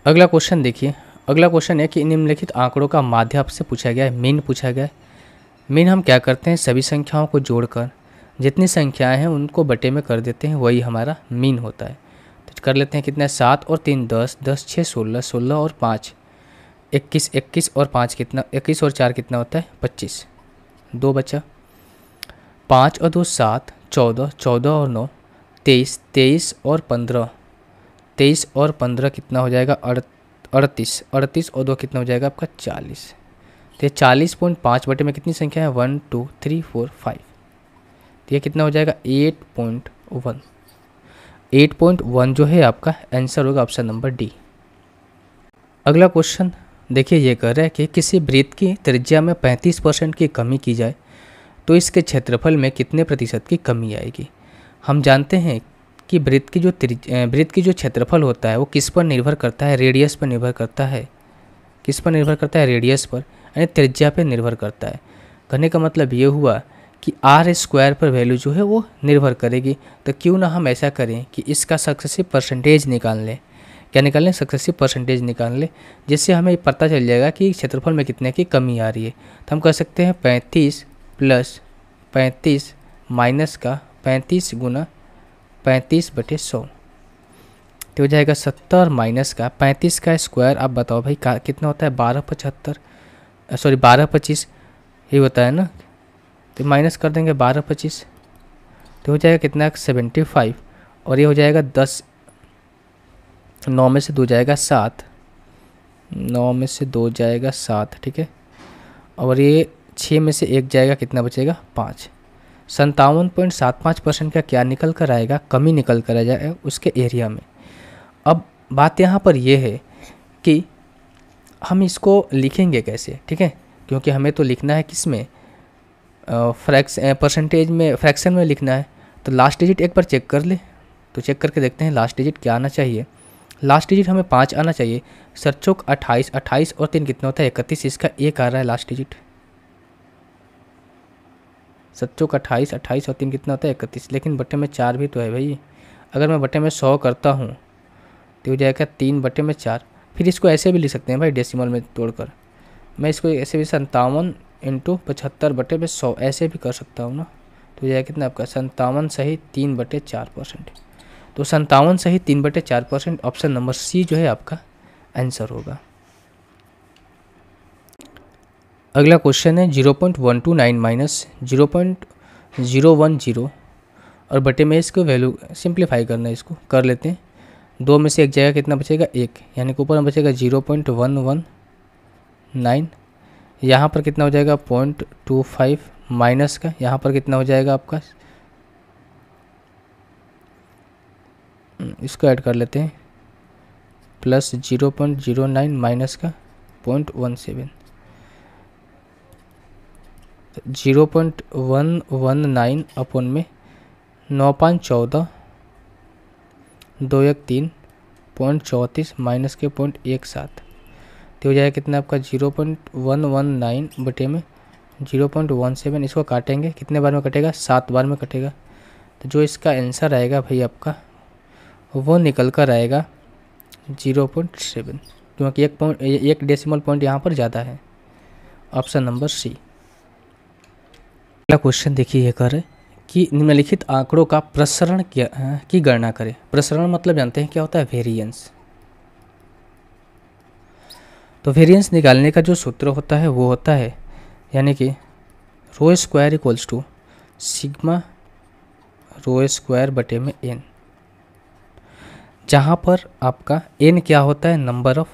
अगला क्वेश्चन देखिए, अगला क्वेश्चन है कि निम्नलिखित आंकड़ों का माध्य आपसे पूछा गया है, मीन पूछा गया है। मीन हम क्या करते हैं, सभी संख्याओं को जोड़कर जितनी संख्याएं हैं उनको बटे में कर देते हैं, वही हमारा मीन होता है। तो कर लेते हैं कितना है 7 और 3 10, 10 6 16, 16 और 5 21, 21 और 5 कितना, 21 और 4 कितना होता है 25, 2 बचा, 5 और 2 7, 14, 14 और 9 23, 23 और 15, 23 और 15 कितना हो जाएगा 38, 38 और 2 कितना हो जाएगा आपका 40। तो ये 40.5 बटे में कितनी संख्या है 1 2 3 4 5, तो ये कितना हो जाएगा 8.1, 8.1 जो है आपका आंसर होगा ऑप्शन नंबर डी। अगला क्वेश्चन देखिए, ये कह रहा है कि किसी वृत्त की त्रिज्या में 35% की कमी की जाए तो इसके क्षेत्रफल में कितने प्रतिशत की कमी आएगी। हम जानते हैं कि वृत्त की जो क्षेत्रफल होता है वो किस पर निर्भर करता है, रेडियस पर निर्भर करता है। किस पर निर्भर करता है, रेडियस पर, यानी त्रिज्या पर निर्भर करता है। कहने का मतलब ये हुआ कि आर स्क्वायर पर वैल्यू जो है वो निर्भर करेगी। तो क्यों ना हम ऐसा करें कि इसका सक्सेसिव परसेंटेज निकाल लें। क्या निकाल लें, सक्सेसिव परसेंटेज निकाल लें, जिससे हमें पता चल जाएगा कि क्षेत्रफल में कितने की कमी आ रही है। तो हम कह सकते हैं 35 प्लस 35 माइनस का 35 गुना 35/100, तो हो जाएगा 70 माइनस का 35 का स्क्वायर। आप बताओ भाई कितना होता है 12 25 ये होता है ना, तो माइनस कर देंगे 12 25, तो हो जाएगा कितना 75, और ये हो जाएगा 10, 9 में से 2 जाएगा 7, 9 में से 2 जाएगा 7, ठीक है, और ये 6 में से 1 जाएगा, कितना बचेगा 5। 57.75% का क्या निकल कर आएगा, कमी निकल कर आ जाएगा उसके एरिया में। अब बात यहाँ पर यह है कि हम इसको लिखेंगे कैसे, ठीक है, क्योंकि हमें तो लिखना है किस में, परसेंटेज में, फ्रैक्शन में लिखना है। तो लास्ट डिजिट एक बार चेक कर ले, तो चेक करके देखते हैं लास्ट डिजिट क्या आना चाहिए। लास्ट डिजिट हमें 5 आना चाहिए। सरचौक 28, 28 और 3 कितना होता है 31, इसका 1 आ रहा है लास्ट डिजिट। सरचौक 28, 28 और 3 कितना होता है 31, लेकिन बटे में 4 भी तो है भाई। अगर मैं बटे में 100 करता हूँ तो हो जाएगा 3 बटे में 4। फिर इसको ऐसे भी लिख सकते हैं भाई डेसिमल में तोड़कर, मैं इसको ऐसे भी 57 × 75 बटे में 100 ऐसे भी कर सकता हूँ ना। तो हो जाएगा कितना आपका 57 सही 3/4%। तो 57 सही 3/4% ऑप्शन नंबर सी जो है आपका आंसर होगा। अगला क्वेश्चन है 0.129 माइनस 0.010 और बटे में इसको वैल्यू सिंप्लीफाई करना है, इसको कर लेते हैं। 2 में से 1 जाएगा, कितना बचेगा 1, यानी कि ऊपर में बचेगा 0.119, यहाँ पर कितना हो जाएगा 0.25 माइनस का, यहाँ पर कितना हो जाएगा आपका, इसको ऐड कर लेते हैं, प्लस 0.09 माइनस का 0.17, 0.119 अपन में 9 5 14, 2 1 3, 0.34 माइनस के 0.17, तो हो जाएगा कितना आपका 0.119 बटे में 0.17। इसको काटेंगे, कितने बार में कटेगा 7 बार में कटेगा। तो जो इसका आंसर आएगा भाई आपका वो निकल कर आएगा 0.7, क्योंकि एक डेसिमल पॉइंट यहाँ पर ज़्यादा है। Option number C. अगला क्वेश्चन देखिए, ये कर रहे कि निम्नलिखित आंकड़ों का प्रसरण की गणना करें। प्रसरण मतलब जानते हैं क्या होता है, वेरिएंस। तो वेरिएंस निकालने का जो सूत्र होता है वो होता है यानी कि rho square equals to sigma rho square बटे में एन, जहाँ पर आपका एन क्या होता है, नंबर ऑफ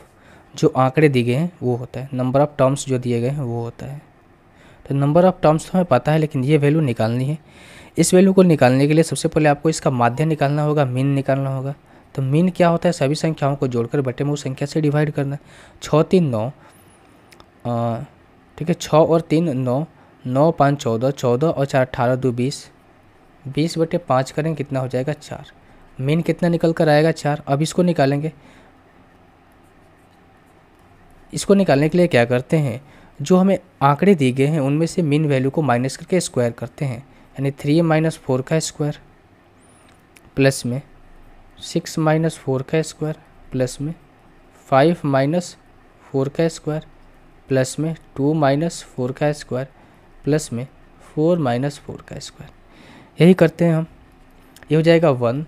जो आंकड़े दिए गए हैं वो होता है, नंबर ऑफ टर्म्स जो दिए गए हैं वो होता है। तो नंबर ऑफ टर्म्स तो हमें पता है, लेकिन ये वैल्यू निकालनी है। इस वैल्यू को निकालने के लिए सबसे पहले आपको इसका माध्य निकालना होगा, मीन निकालना होगा। तो मीन क्या होता है, सभी संख्याओं को जोड़कर बटे में उस संख्या से डिवाइड करना। 6 3 9, ठीक है, 6 और 3 9, 9 5 14, 14 और 4 18, 2 20, 20 बटे 5 करेंगे कितना हो जाएगा 4। मीन कितना निकल कर आएगा 4। अब इसको निकालेंगे। इसको निकालने के लिए क्या करते हैं, जो हमें आंकड़े दिए गए हैं उनमें से मीन वैल्यू को माइनस करके स्क्वायर करते हैं, यानी 3 - 4 का स्क्वायर प्लस में 6 - 4 का स्क्वायर प्लस में 5 - 4 का स्क्वायर प्लस में 2 - 4 का स्क्वायर प्लस में 4 - 4 का स्क्वायर। यही करते हैं हम। ये हो जाएगा 1,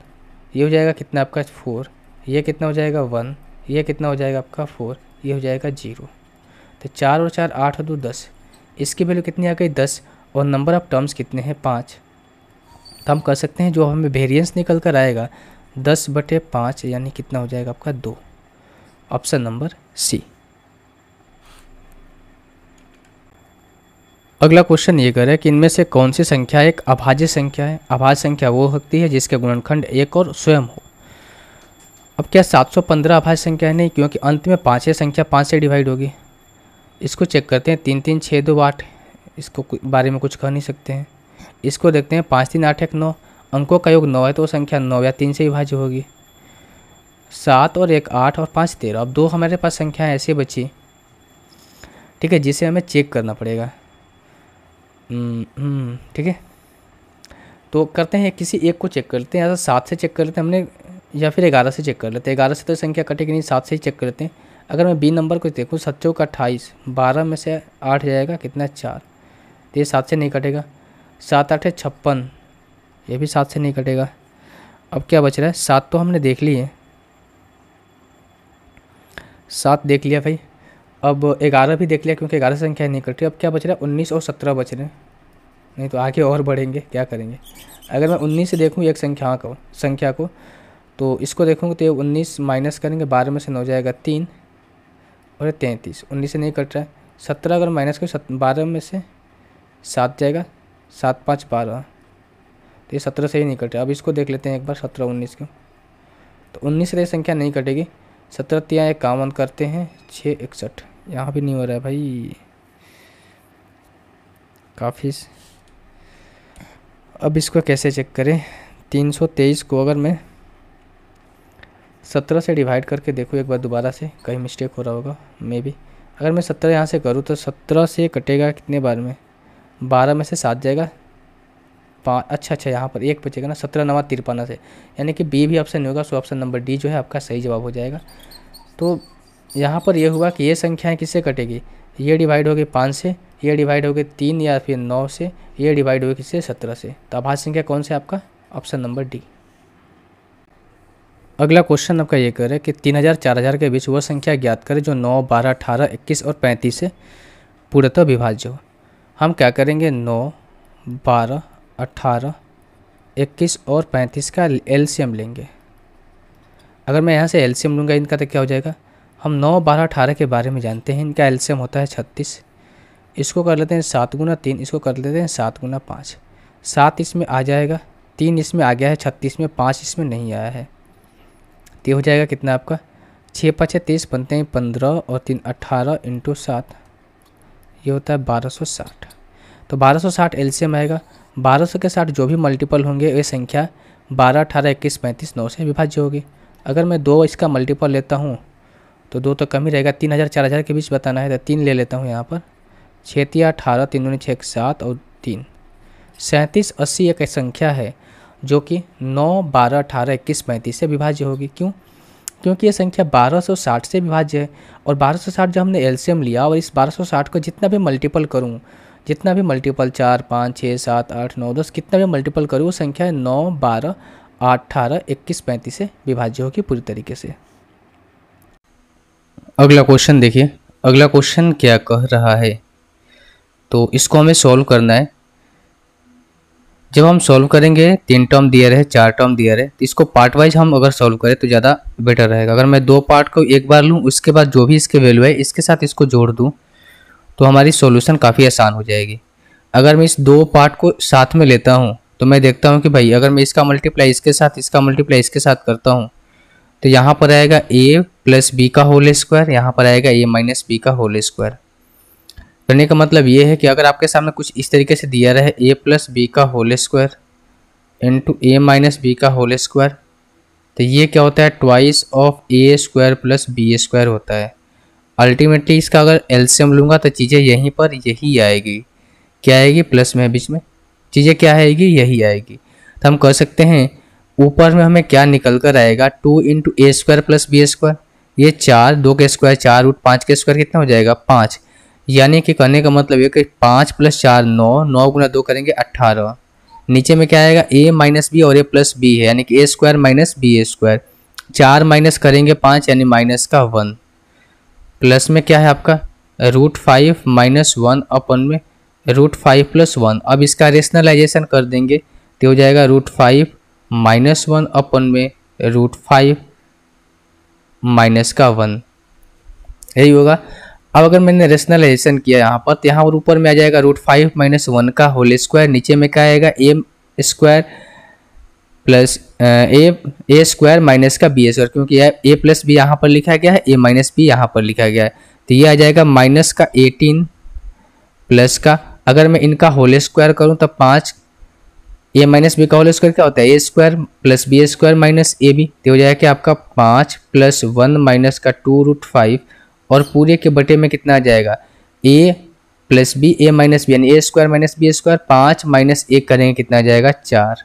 ये हो जाएगा कितना आपका 4, ये कितना हो जाएगा 1, ये कितना हो जाएगा आपका 4, ये हो जाएगा 0। तो 4 और 4 8 और 2 10, इसकी वैल्यू कितनी आ गई 10, और नंबर ऑफ टर्म्स कितने हैं 5। तो हम कर सकते हैं जो हमें वेरिएंस निकल कर आएगा 10 बटे 5, यानी कितना हो जाएगा आपका 2। Option number C. अगला क्वेश्चन ये कर रहा है कि इनमें से कौन सी संख्या एक अभाज्य संख्या है। अभाज्य संख्या वो होती है जिसके गुणनखंड एक और स्वयं हो। अब क्या 715 अभाज्य संख्या है? नहीं, क्योंकि अंत में 5 है, संख्या 5 से डिवाइड होगी। इसको चेक करते हैं, 3 3 6 2 8, इसको बारे में कुछ कह नहीं सकते हैं। इसको देखते हैं, 5 3 8 1 9, अंकों का योग 9 है तो संख्या 9 या 3 से विभाज्य होगी। 7 और 1 8 और 5 13। अब 2 हमारे पास संख्याएं ऐसी बची, ठीक है, जिसे हमें चेक करना पड़ेगा। ठीक है, तो करते हैं किसी एक को चेक करते हैं, या 7 से चेक कर लेते हैं हमने, या फिर 11 से चेक कर लेते हैं। 11 से तो संख्या कटेगी नहीं, 7 से ही चेक कर लेते हैं। अगर मैं बी नंबर को देखूँ, 7 चौक 28, 12 में से 8 जाएगा कितना 4, तो ये 7 से नहीं कटेगा। 7 8 56, ये भी 7 से नहीं कटेगा। अब क्या बच रहा है, 7 तो हमने देख लिए, 7 देख लिया भाई। अब 11 भी देख लिया, क्योंकि 11 से संख्या नहीं कट रही। अब क्या बच रहा है, 19 और 17 बच रहे हैं। नहीं तो आगे और बढ़ेंगे, क्या करेंगे। अगर मैं 19 से देखूँ एक संख्या को, तो इसको देखूँगा तो 19 माइनस करेंगे, 12 में से 9 जाएगा 3 और 33, 19 से नहीं कट रहा है। 17 अगर माइनस करें, 12 में से 7 जाएगा, 7 5 12, तो ये 17 से ही नहीं कट रहा। अब इसको देख लेते हैं एक बार, 17 19 को, तो 19 से संख्या नहीं कटेगी। 17 3 51 करते हैं, 6 61, यहाँ भी नहीं हो रहा है भाई काफ़ी। अब इसको कैसे चेक करें, 323 को अगर मैं 17 से डिवाइड करके देखूँ एक बार दोबारा से, कहीं मिस्टेक हो रहा होगा मे बी। अगर मैं 17 यहाँ से करूँ तो 17 से कटेगा कितने बार में, 12 में से 7 जाएगा 5, अच्छा यहाँ पर 1 बचेगा ना, 17 9 53 से, यानी कि बी भी ऑप्शन नहीं होगा। सो ऑप्शन नंबर डी जो है आपका सही जवाब हो जाएगा। तो यहाँ पर ये हुआ कि ये संख्याएँ किससे कटेगी, ये डिवाइड होगी 5 से, ये डिवाइड होगी 3 या फिर 9 से, ये डिवाइड होगी किससे 17 से। तो अभाज्य संख्या कौन से आपका, ऑप्शन नंबर डी। अगला क्वेश्चन आपका ये कर रहा है कि 3000 4000 के बीच वह संख्या ज्ञात करें जो 9 12 18 21 और 35 से पूर्णतः विभाज्य हो। हम क्या करेंगे, 9 12 18 21 और 35 का एलसीएम लेंगे। अगर मैं यहाँ से एलसीएम लूँगा इनका तो क्या हो जाएगा, हम 9 12 18 के बारे में जानते हैं, इनका एलसीएम होता है 36। इसको कर लेते हैं 7 गुना 3, इसको कर लेते हैं 7 गुना 5। 7 इसमें आ जाएगा, 3 इसमें आ गया है 36 में, 5 इसमें नहीं आया है। तो हो जाएगा कितना आपका, 6 5 30 बनते हैं 15 और 3 18 इंटू 7, ये होता है 1260। तो 1260 एलसीएम आएगा। 1200 के साथ जो भी मल्टीपल होंगे ये संख्या 12 18 21 35 9 से विभाज्य होगी। अगर मैं 2 इसका मल्टीपल लेता हूँ तो 2 तो कम ही रहेगा, 3000 4000 के बीच बताना है तो 3 ले लेता हूँ यहाँ पर। 6 3 18, 3 दूनी 6 7 और 3 37 80 एक संख्या है जो कि 9 12 18 21 35 से विभाज्य होगी। क्यों, क्योंकि ये संख्या 1260 से विभाज्य है। और 1260 जब हमने एलसीएम लिया और इस 1260 को जितना भी मल्टीपल करूँ, जितना भी मल्टीपल 4 5 6 7 8 9 10 कितना भी मल्टीपल करूँ, वो संख्या 9 12 18 21 35 से विभाज्य होगी पूरी तरीके से। अगला क्वेश्चन देखिए, अगला क्वेश्चन क्या कह रहा है, तो इसको हमें सॉल्व करना है। जब हम सॉल्व करेंगे 3 टर्म दिया रहे 4 टर्म दिया रहे, तो इसको पार्ट वाइज हम अगर सॉल्व करें तो ज़्यादा बेटर रहेगा। अगर मैं 2 पार्ट को एक बार लूँ, उसके बाद जो भी इसके वैल्यू है इसके साथ इसको जोड़ दूँ, तो हमारी सॉल्यूशन काफ़ी आसान हो जाएगी। अगर मैं इस 2 पार्ट को साथ में लेता हूँ तो मैं देखता हूँ कि भाई अगर मैं इसका मल्टीप्लाई इसके साथ, इसका मल्टीप्लाई इसके साथ करता हूँ, तो यहाँ पर आएगा a प्लस बी का होल स्क्वायर, यहाँ पर आएगा a माइनस बी का होल स्क्वायर। करने का मतलब ये है कि अगर आपके सामने कुछ इस तरीके से दिया रहे a प्लस बी का whole square into a minus B का होल स्क्वायर, तो ये क्या होता है, twice of a square plus B square होता है। अल्टीमेटली इसका अगर एलसीएम लूँगा तो चीज़ें यहीं पर यही आएगी। क्या आएगी, प्लस में बीच में चीज़ें क्या आएगी, यही आएगी। तो हम कह सकते हैं ऊपर में हमें क्या निकल कर आएगा, 2 इंटू ए स्क्वायर प्लस बी स्क्वायर, ये 4, 2 के स्क्वायर 4 रूट 5 के स्क्वायर कितना हो जाएगा 5। यानी कि कहने का मतलब ये कि 5 प्लस 4 9, 9 गुना 2 करेंगे 18। नीचे में क्या आएगा, a माइनस बी और a प्लस बी है, यानी कि a square minus B square. 4 minus करेंगे 5 यानी माइनस का 1। प्लस में क्या है आपका रूट 5 माइनस 1 अपन में रूट 5 प्लस 1। अब इसका रेशनलाइजेशन कर देंगे तो हो जाएगा रूट 5 माइनस 1 अपन में रूट 5 माइनस का 1, यही होगा। अब अगर मैंने रेशनलाइजेशन किया यहाँ पर, तो यहाँ और ऊपर में आ जाएगा रूट 5 माइनस 1 का होल स्क्वायर, नीचे में क्या आएगा ए स्क्वायर प्लस ए स्क्वायर माइनस का बी स्क्वायर, क्योंकि ए प्लस बी यहाँ पर लिखा गया है, ए माइनस बी यहाँ पर लिखा गया है, तो ये आ जाएगा माइनस का 18 प्लस का, अगर मैं इनका होल स्क्वायर करूँ तो 5, ए माइनस बी का होल स्क्वायर क्या होता है, A square plus B square minus A B, तो हो जाएगा कि आपका 5 प्लस 1 माइनस का 2 रूट 5, और पूरे के बटे में कितना आ जाएगा, A plus B A minus B, यानी A square minus B square, 5 minus 1 करेंगे कितना आ जाएगा 4।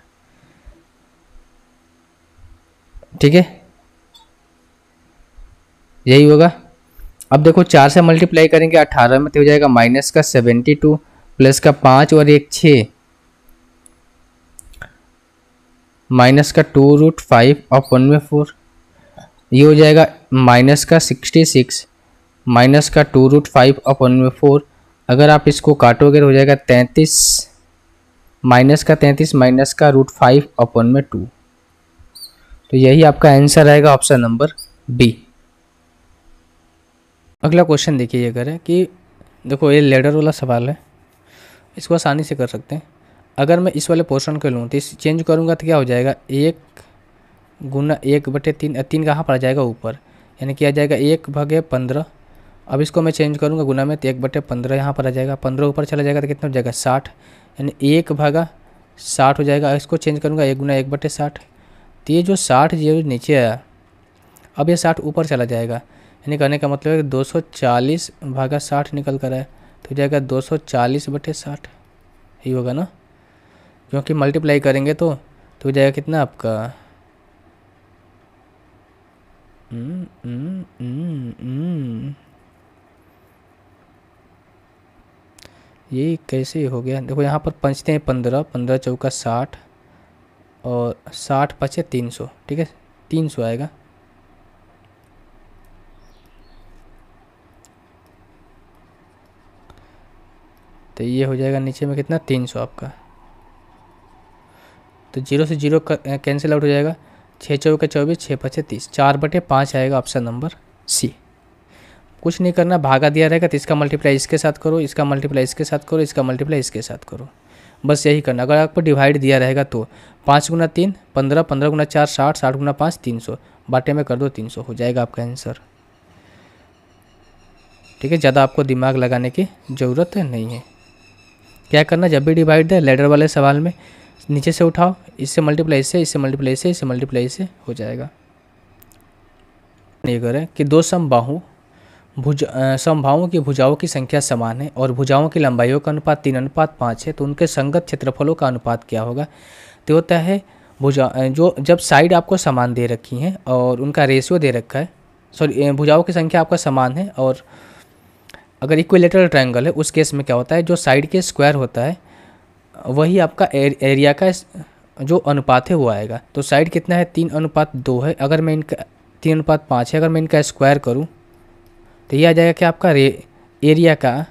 ठीक है, यही होगा। अब देखो 4 से मल्टीप्लाई करेंगे 18 में, तो हो जाएगा माइनस का 72 प्लस का 5 और 1 6, माइनस का 2 रूट 5 और 1 में 4, ये हो जाएगा माइनस का 66 माइनस का 2 रूट 5 और 1 में 4। अगर आप इसको काटोगे तो हो जाएगा 33 माइनस का 33 माइनस का रूट 5 और 1 में 2। तो यही आपका आंसर आएगा ऑप्शन नंबर बी। अगला क्वेश्चन देखिए, ये करें कि देखो ये लेडर वाला सवाल है, इसको आसानी से कर सकते हैं। अगर मैं इस वाले पोर्शन को लूँ तो इस चेंज करूँगा तो क्या हो जाएगा, 1 गुना 1/3, 3 कहाँ पर आ जाएगा ऊपर, यानी कि आ जाएगा 1/15। अब इसको मैं चेंज करूँगा गुना में, तो 1/15 यहाँ पर आ जाएगा, 15 ऊपर चला जाएगा तो कितना हो जाएगा 60, यानी 1/60 हो जाएगा। इसको चेंज करूँगा 1 गुना 1/60, तो ये जो 60 जो नीचे आया, अब ये 60 ऊपर चला जाएगा, यानी कहने का मतलब है कि 240/60 निकल कर आए, तो हो जाएगा 240/60, यही होगा ना, क्योंकि मल्टीप्लाई करेंगे तो हो जाएगा कितना आपका ये कैसे हो गया, देखो यहाँ पर पंचते हैं 15, 15 चौका 60 और 60 पचे 300, ठीक है 300 आएगा। तो ये हो जाएगा नीचे में कितना 300 आपका, तो 0 से 0 कैंसिल आउट हो जाएगा, 6 चौका 24, 6 पचे 30, 4/5 आएगा ऑप्शन नंबर सी। कुछ नहीं करना, भागा दिया रहेगा तो इसका मल्टीप्लाई इसके साथ करो, इसका मल्टीप्लाई इसके साथ करो, इसका मल्टीप्लाई इसके साथ करो, बस यही करना। अगर आपको डिवाइड दिया रहेगा तो 5 गुना 3 15, 15 गुना 4 60, 60 गुना 5 300, बाटे में कर दो 300, हो जाएगा आपका आंसर। ठीक है, ज़्यादा आपको दिमाग लगाने की ज़रूरत नहीं है। क्या करना, जब भी डिवाइड है लैडर वाले सवाल में नीचे से उठाओ, इससे मल्टीप्लाई इससे, इससे मल्टीप्लाई इससे, इससे मल्टीप्लाई इससे, हो जाएगा। ये करें कि 2 समबाहुओं की भुजाओं की संख्या समान है और भुजाओं की लंबाइयों का अनुपात 3:5 है, तो उनके संगत क्षेत्रफलों का अनुपात क्या होगा। तो होता है भुजा जो जब साइड आपको समान दे रखी हैं और उनका रेशियो दे रखा है, सॉरी भुजाओं की संख्या आपका समान है, और अगर इक्विलेटरल ट्रायंगल है उस केस में क्या होता है, जो साइड के स्क्वायर होता है वही आपका एरिया का जो अनुपात है वो आएगा। तो साइड कितना है 3:2 है, अगर मैं इनका 3:5 है, अगर मैं इनका स्क्वायर करूँ तो ये आ जाएगा कि आपका एरिया का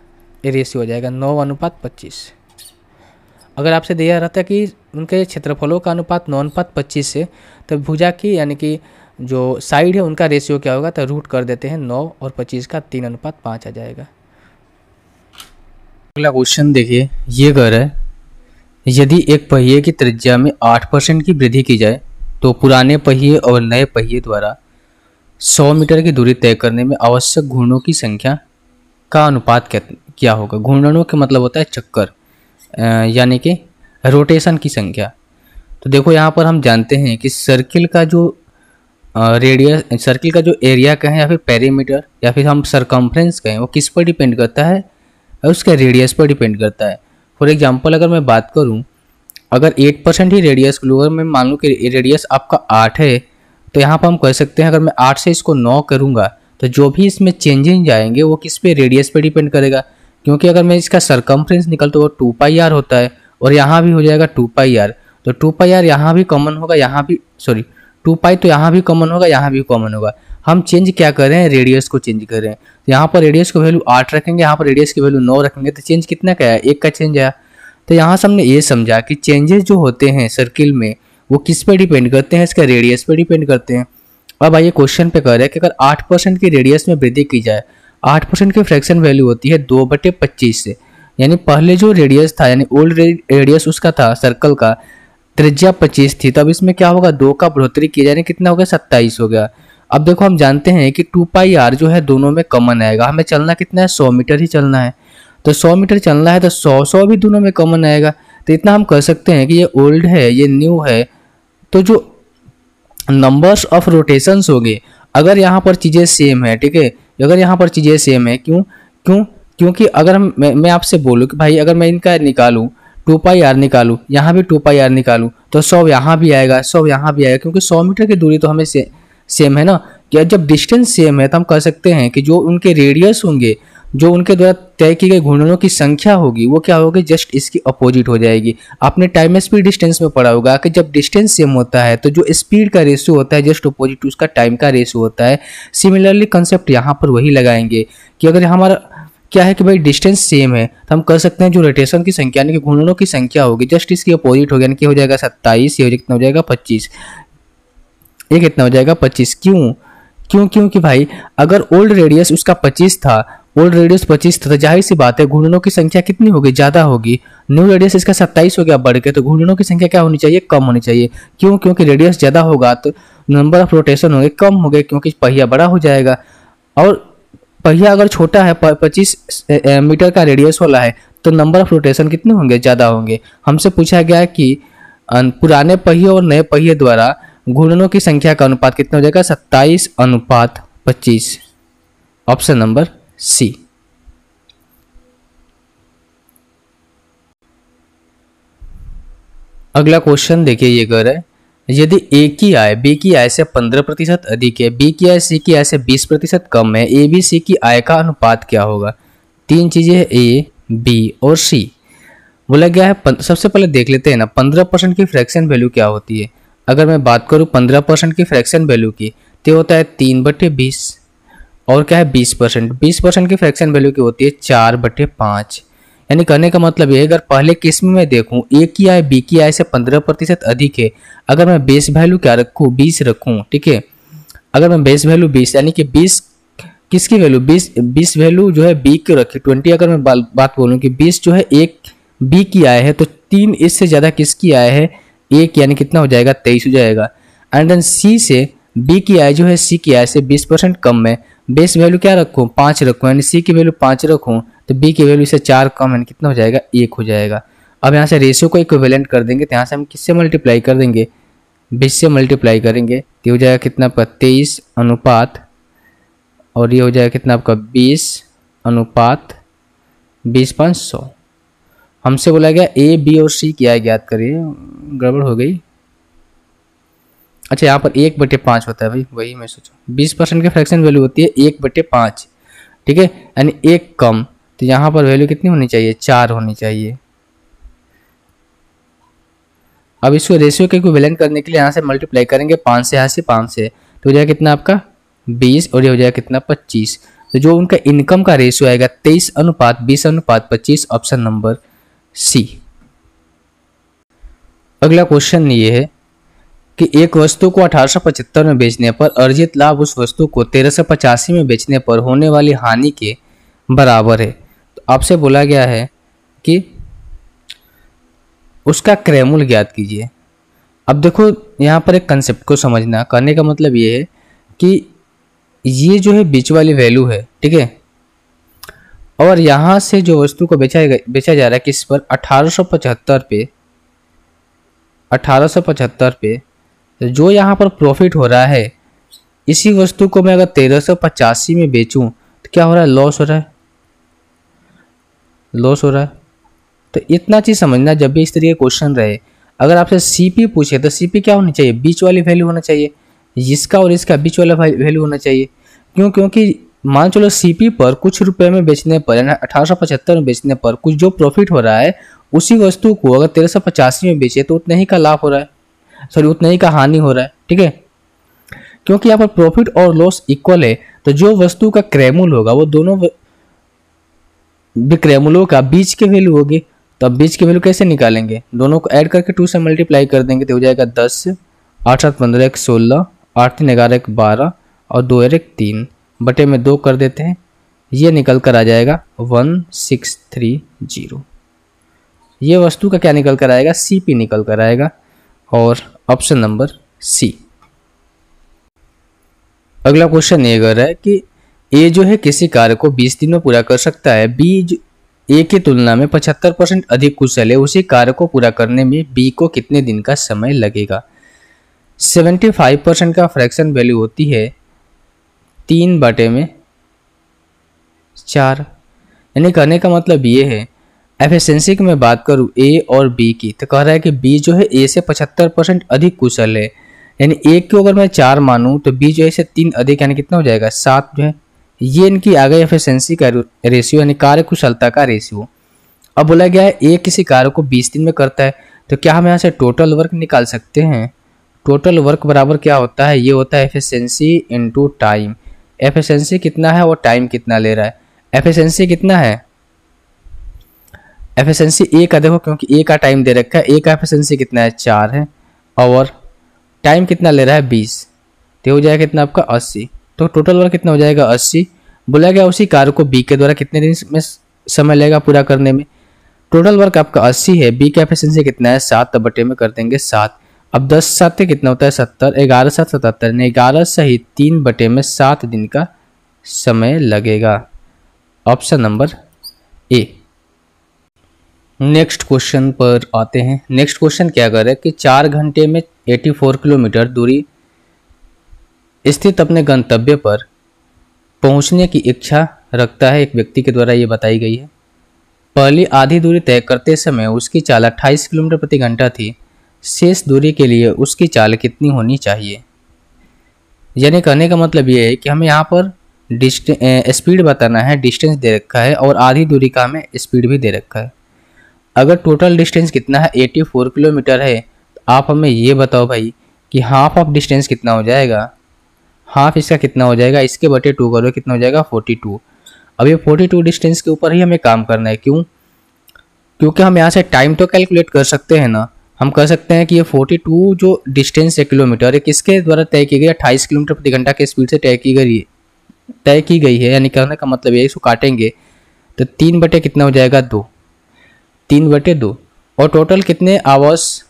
रेशियो हो जाएगा 9:25। अगर आपसे दिया रहता है कि उनके क्षेत्रफलों का अनुपात 9:25 से, तो भुजा की यानी कि जो साइड है उनका रेशियो क्या होगा, तो रूट कर देते हैं 9 और 25 का 3:5 आ जाएगा। अगला क्वेश्चन देखिए, ये कह रहा है यदि एक पहिए की त्रिज्या में 8% की वृद्धि की जाए तो पुराने पहिए और नए पहिए द्वारा 100 मीटर की दूरी तय करने में आवश्यक घूर्णनों की संख्या का अनुपात क्या होगा। घूर्णनों का मतलब होता है चक्कर, यानी कि रोटेशन की संख्या। तो देखो यहाँ पर हम जानते हैं कि सर्किल का जो रेडियस, सर्किल का जो एरिया कहें या फिर पेरीमीटर या फिर हम सरकमफ्रेंस कहें, वो किस पर डिपेंड करता है, उसके रेडियस पर डिपेंड करता है। फॉर एग्जांपल अगर मैं बात करूं, अगर 8% ही रेडियस लूँ, अगर मैं मान लूँ कि रेडियस आपका 8 है, तो यहाँ पर हम कह सकते हैं अगर मैं 8 से इसको 9 करूँगा तो जो भी इसमें चेंजेस जाएंगे वो किस पे, रेडियस पे डिपेंड करेगा। क्योंकि अगर मैं इसका सरकमफ्रेंस निकल तो वो 2πr होता है और यहाँ भी हो जाएगा 2πr, तो 2πr यहाँ भी कॉमन होगा, यहाँ भी सॉरी 2π तो यहाँ भी कॉमन होगा, यहाँ भी कॉमन होगा। हम चेंज क्या कर रहे हैं, रेडियस को चेंज कर रहे हैं। यहाँ पर रेडियस को वैल्यू 8 रखेंगे, यहाँ पर रेडियस की वैल्यू 9 रखेंगे, तो चेंज कितना का है, 1 का चेंज आया। तो यहाँ से हमने ये समझा कि चेंजेस जो होते हैं सर्किल में वो किस पे डिपेंड करते हैं, इसका रेडियस पे डिपेंड करते हैं। अब आइए क्वेश्चन पे कह रहे हैं कि अगर 8% की रेडियस में वृद्धि की जाए, 8% की फ्रैक्शन वैल्यू होती है 2/25 से, यानी पहले जो रेडियस था यानी ओल्ड रेडियस उसका था सर्कल का त्रिज्या 25 थी, तब इसमें क्या होगा, 2 का बढ़ोतरी किया जाए कितना हो गया, 27 हो गया। अब देखो हम जानते हैं कि 2πr जो है दोनों में कॉमन आएगा, हमें चलना कितना है, 100 मीटर ही चलना है। तो 100 मीटर चलना है तो 100 भी दोनों में कॉमन आएगा। तो इतना हम कह सकते हैं कि ये ओल्ड है ये न्यू है, तो जो नंबर्स ऑफ रोटेशंस होंगे, अगर यहाँ पर चीज़ें सेम है, ठीक है, अगर यहाँ पर चीज़ें सेम है, क्यों क्यों क्योंकि अगर मैं आपसे बोलूँ कि भाई अगर मैं इनका निकालूँ 2πr निकालूँ, यहाँ भी 2πr निकालूँ, तो 100 यहाँ भी आएगा, 100 यहाँ भी आएगा, क्योंकि 100 मीटर की दूरी तो हमें सेम है ना। क्या जब डिस्टेंस सेम है तो हम कह सकते हैं कि जो उनके रेडियस होंगे, जो उनके द्वारा तय की गई घूर्णनों की संख्या होगी, वो क्या होगी, जस्ट इसकी अपोजिट हो जाएगी। आपने टाइम स्पीड डिस्टेंस में पढ़ा होगा कि जब डिस्टेंस सेम होता है तो जो स्पीड का रेशियो होता है जस्ट अपोजिट उसका टाइम का रेशियो होता है। सिमिलरली कंसेप्ट यहाँ पर वही लगाएंगे कि अगर हमारा क्या है कि भाई डिस्टेंस सेम है तो हम कह सकते हैं जो रोटेशन की संख्या यानी कि घूर्णनों की संख्या होगी जस्ट इसकी अपोजिट होगी, यानी कि हो जाएगा 27, ये कितना हो जाएगा 25, ये कितना हो जाएगा 25। क्योंकि भाई अगर ओल्ड रेडियस उसका 25 था, ओल्ड रेडियस 25 था, तो जाहिर सी बात है घूर्णनों की संख्या कितनी होगी, ज़्यादा होगी। न्यू रेडियस इसका 27 हो गया बढ़ के, तो घूर्णनों की संख्या क्या होनी चाहिए, कम होनी चाहिए। क्योंकि रेडियस ज़्यादा होगा तो नंबर ऑफ रोटेशन होंगे कम हो गए, क्योंकि पहिया बड़ा हो जाएगा। और पहिया अगर छोटा है 25 मीटर का रेडियस वाला है तो नंबर ऑफ रोटेशन कितने होंगे, ज़्यादा होंगे। हमसे पूछा गया है कि पुराने पहिए और नए पहिए द्वारा घूर्णनों की संख्या का अनुपात कितना हो जाएगा, 27:25, ऑप्शन नंबर सी। अगला क्वेश्चन देखिए, ये कह रहा है यदि ए की आय बी की आय से 15% अधिक है, बी की आय सी की आय से 20% कम है, ए बी सी की आय का अनुपात क्या होगा। तीन चीजें है ए बी और सी बोला गया है। सबसे पहले देख लेते हैं ना 15% की फ्रैक्शन वैल्यू क्या होती है। अगर मैं बात करूं 15% की फ्रैक्शन वैल्यू की तो होता है 3/20 और क्या है 20%। 20% की फ्रैक्शन वैल्यू की होती है 4/5। यानी कहने का मतलब ये है अगर पहले किस्म में देखूं ए की आय बी की आय से 15% अधिक है, अगर मैं बेस वैल्यू क्या रखूं 20 रखूं, ठीक है, अगर मैं बेस वैल्यू 20 यानी कि 20 किसकी वैल्यू 20 वैल्यू जो है बी की रखी 20, अगर मैं बात बोलूँ कि 20 जो है एक बी की आय है तो 3 इससे ज़्यादा किसकी आय है, एक, यानी कितना हो जाएगा 23 हो जाएगा। एंड देन सी से बी की आय जो है सी की आय से 20% कम है, बेस वैल्यू क्या रखूँ 5 रखूँ, यानी सी की वैल्यू 5 रखूँ तो बी की वैल्यू से 4 कम है, कितना हो जाएगा 1 हो जाएगा। अब यहाँ से रेशियो को इक्विवेलेंट कर देंगे तो यहाँ से हम किससे मल्टीप्लाई कर देंगे, 20 से मल्टीप्लाई करेंगे तो हो जाएगा कितना आपका 23 अनुपात, और ये हो जाएगा कितना आपका 20 अनुपात 20/100। हमसे बोला गया ए बी और सी क्या है ज्ञात करिए, गड़बड़ हो गई। अच्छा यहाँ पर 1/5 होता है भाई, वही मैं सोचा 20% की फ्रैक्शन वैल्यू होती है 1/5, ठीक है, यानी 1 कम, तो यहाँ पर वैल्यू कितनी होनी चाहिए 4 होनी चाहिए। अब इसको रेशियो के इक्विवेलेंट करने के लिए यहाँ से मल्टीप्लाई करेंगे 5 से, यहाँ से 5 से, तो हो जाएगा कितना आपका 20 और ये हो जाएगा कितना 25। तो जो उनका इनकम का रेशियो आएगा 23:20:25, ऑप्शन नंबर सी। अगला क्वेश्चन ये है कि एक वस्तु को 1875 में बेचने पर अर्जित लाभ उस वस्तु को 1385 में बेचने पर होने वाली हानि के बराबर है। तो आपसे बोला गया है कि उसका क्रयमूल्य ज्ञात कीजिए। अब देखो यहाँ पर एक कंसेप्ट को समझना, करने का मतलब ये है कि ये जो है बीच वाली वैल्यू है, ठीक है, और यहाँ से जो वस्तु को बेचा जा रहा है किस पर, 1875 पे तो जो यहाँ पर प्रॉफिट हो रहा है, इसी वस्तु को मैं अगर 1385 में बेचूं तो क्या हो रहा है, लॉस हो रहा है, लॉस हो रहा है। तो इतना चीज़ समझना, जब भी इस तरीके क्वेश्चन रहे, अगर आपसे सीपी पूछे तो सीपी क्या होनी चाहिए, बीच वाली वैल्यू होना चाहिए, इसका और इसका बीच वाला वैल्यू होना चाहिए। क्यों? क्योंकि मान चलो सीपी पर कुछ रुपए में बेचने पर, यानी 1875 में बेचने पर कुछ जो प्रॉफिट हो रहा है, उसी वस्तु को अगर 1385 में बेचे तो उतना ही का लाभ हो रहा है, सॉरी उतना ही का हानि हो रहा है, ठीक है। क्योंकि यहाँ पर प्रॉफिट और लॉस इक्वल है, तो जो वस्तु का क्रयमूल्य होगा वो दोनों विक्रयमूल्यों का बीच के वैल्यू होगी। तो अब बीच की वैल्यू कैसे निकालेंगे, दोनों को ऐड करके 2 से मल्टीप्लाई कर देंगे तो हो जाएगा 10, 8 7 15 1 16, 8 3 11 1 12 और 2 1 3 बटे में 2 कर देते हैं, ये निकल कर आ जाएगा 1630। ये वस्तु का क्या निकल कर आएगा, सीपी निकल कर आएगा, और ऑप्शन नंबर सी। अगला क्वेश्चन ये कर रहा है कि ए जो है किसी कार्य को 20 दिन में पूरा कर सकता है, बी ए की तुलना में 75% अधिक कुशल है, उसी कार्य को पूरा करने में बी को कितने दिन का समय लगेगा। 75% का फ्रैक्शन वैल्यू होती है 3/4, यानी कहने का मतलब ये है, एफिशिएंसी की मैं बात करूँ ए और बी की, तो कह रहा है कि बी जो है ए से 75% अधिक कुशल है, यानी ए को अगर मैं 4 मानूं तो बी जो है इसे 3 अधिक, यानी कितना हो जाएगा 7 जो है, ये इनकी आ गई एफिशिएंसी का रेशियो, यानी कार्य कुशलता का रेशियो। अब बोला गया है ए किसी कार्य को 20 दिन में करता है, तो क्या हम यहाँ से टोटल वर्क निकाल सकते हैं। टोटल वर्क बराबर क्या होता है, ये होता है एफिशिएंसी इनटू टाइम। एफिशिएंसी कितना है और टाइम कितना ले रहा है। एफिशिएंसी कितना है, एफिशिएंसी ए का देखो, क्योंकि ए का टाइम दे रखा है, ए का एफिशिएंसी कितना है 4 है, और टाइम कितना ले रहा है 20, तो हो जाएगा कितना आपका 80। तो टोटल वर्क कितना हो जाएगा 80। बोला गया उसी कार्य को बी के द्वारा कितने दिन में समय लगेगा पूरा करने में। टोटल वर्क आपका 80 है, बी का एफिशिएंसी कितना है 7, बटे में कर देंगे 7। अब 10 7 कितना होता है 70, 11 7 77, 11 सहित 3 बटे में 7 दिन का समय लगेगा। Option number A. Next question पर आते हैं। नेक्स्ट क्वेश्चन क्या कर रहा है कि 4 घंटे में 84 किलोमीटर दूरी स्थित अपने गंतव्य पर पहुंचने की इच्छा रखता है एक व्यक्ति के द्वारा, ये बताई गई है। पहली आधी दूरी तय करते समय उसकी चाल 28 किलोमीटर प्रति घंटा थी, शेष दूरी के लिए उसकी चाल कितनी होनी चाहिए। यानी कहने का मतलब ये है कि हमें यहाँ पर स्पीड बताना है, डिस्टेंस दे रखा है और आधी दूरी का हमें स्पीड भी दे रखा है। अगर टोटल डिस्टेंस कितना है 84 किलोमीटर है, तो आप हमें ये बताओ भाई कि हाफ ऑफ डिस्टेंस कितना हो जाएगा, हाफ इसका कितना हो जाएगा, इसके बटे 2 करो कितना हो जाएगा 42। अब ये 42 डिस्टेंस के ऊपर ही हमें काम करना है। क्यों? क्योंकि हम यहाँ से टाइम तो कैलकुलेट कर सकते हैं ना। हम कह सकते हैं कि ये 42 जो डिस्टेंस है किलोमीटर है किसके द्वारा तय की गई, 28 किलोमीटर प्रति घंटा के स्पीड से तय की गई है। यानी कहने का मतलब ये, इसको काटेंगे तो 3 बटे कितना हो जाएगा 2, 3/2, और टोटल कितने आवर्स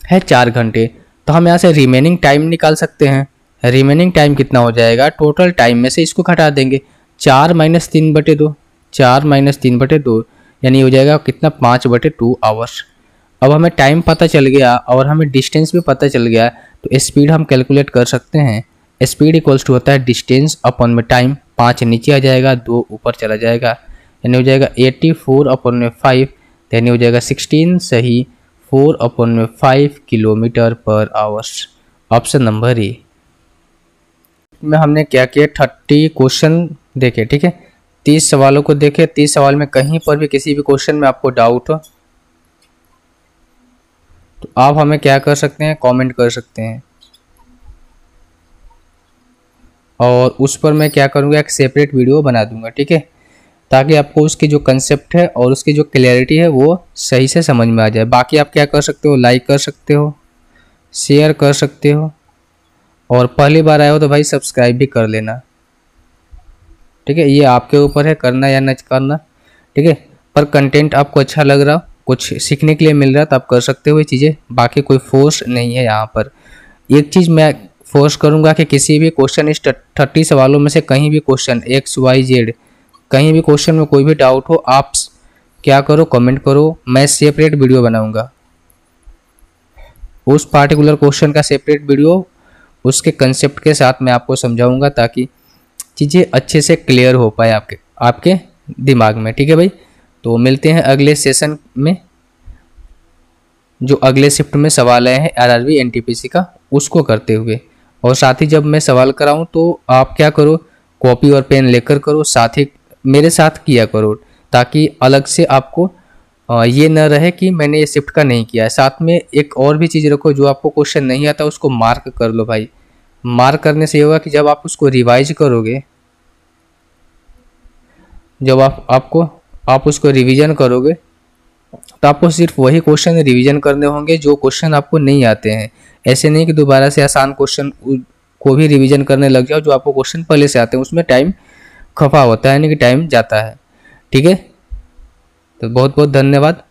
है 4 घंटे। तो हम यहाँ से रिमेनिंग टाइम निकाल सकते हैं। रिमेनिंग टाइम कितना हो जाएगा, टोटल टाइम में से इसको घटा देंगे, 4 - 3/2, 4 - 3/2, यानी हो जाएगा कितना 5/2 आवर्स। अब हमें टाइम पता चल गया और हमें डिस्टेंस भी पता चल गया, तो स्पीड हम कैलकुलेट कर सकते हैं। स्पीड इक्वल्स टू होता है डिस्टेंस अपॉन में टाइम, 5 नीचे आ जाएगा 2 ऊपर चला जाएगा, यानी हो जाएगा 84/5, यानी हो जाएगा 16 सही 4/5 किलोमीटर पर आवर्स। ऑप्शन नंबर ए में हमने क्या किया, 30 क्वेश्चन देखे, ठीक है, 30 सवालों को देखे। 30 सवाल में कहीं पर भी किसी भी क्वेश्चन में आपको डाउट हो तो आप हमें क्या कर सकते हैं, कमेंट कर सकते हैं। और उस पर मैं क्या करूँगा, एक सेपरेट वीडियो बना दूँगा, ठीक है, ताकि आपको उसकी जो कंसेप्ट है और उसकी जो क्लैरिटी है वो सही से समझ में आ जाए। बाकी आप क्या कर सकते हो, लाइक कर सकते हो, शेयर कर सकते हो, और पहली बार आए हो तो भाई सब्सक्राइब भी कर लेना, ठीक है। ये आपके ऊपर है करना या न करना, ठीक है। पर कंटेंट आपको अच्छा लग रहा, कुछ सीखने के लिए मिल रहा तो आप कर सकते हो ये चीज़ें, बाकी कोई फोर्स नहीं है यहाँ पर। एक चीज़ मैं फोर्स करूँगा कि किसी भी क्वेश्चन इस 30 सवालों में से कहीं भी क्वेश्चन XYZ कहीं भी क्वेश्चन में कोई भी डाउट हो, आप क्या करो, कमेंट करो, मैं सेपरेट वीडियो बनाऊंगा उस पार्टिकुलर क्वेश्चन का, सेपरेट वीडियो उसके कंसेप्ट के साथ मैं आपको समझाऊंगा, ताकि चीज़ें अच्छे से क्लियर हो पाए आपके आपके दिमाग में, ठीक है भाई। तो मिलते हैं अगले सेशन में, जो अगले शिफ्ट में सवाल आए हैं RRB NTPC का, उसको करते हुए। और साथ ही जब मैं सवाल कराऊं तो आप क्या करो, कॉपी और पेन लेकर करो, साथ ही मेरे साथ किया करो, ताकि अलग से आपको ये न रहे कि मैंने ये शिफ्ट का नहीं किया है। साथ में एक और भी चीज़ रखो, जो आपको क्वेश्चन नहीं आता उसको मार्क कर लो भाई। मार्क करने से ये होगा कि जब आप उसको रिवाइज करोगे, जब आप उसको रिवीजन करोगे, तो आपको सिर्फ वही क्वेश्चन रिवीजन करने होंगे जो क्वेश्चन आपको नहीं आते हैं। ऐसे नहीं कि दोबारा से आसान क्वेश्चन को भी रिवीजन करने लग जाओ जो आपको क्वेश्चन पहले से आते हैं, उसमें टाइम खपा होता है, यानी कि टाइम जाता है, ठीक है। तो बहुत बहुत धन्यवाद।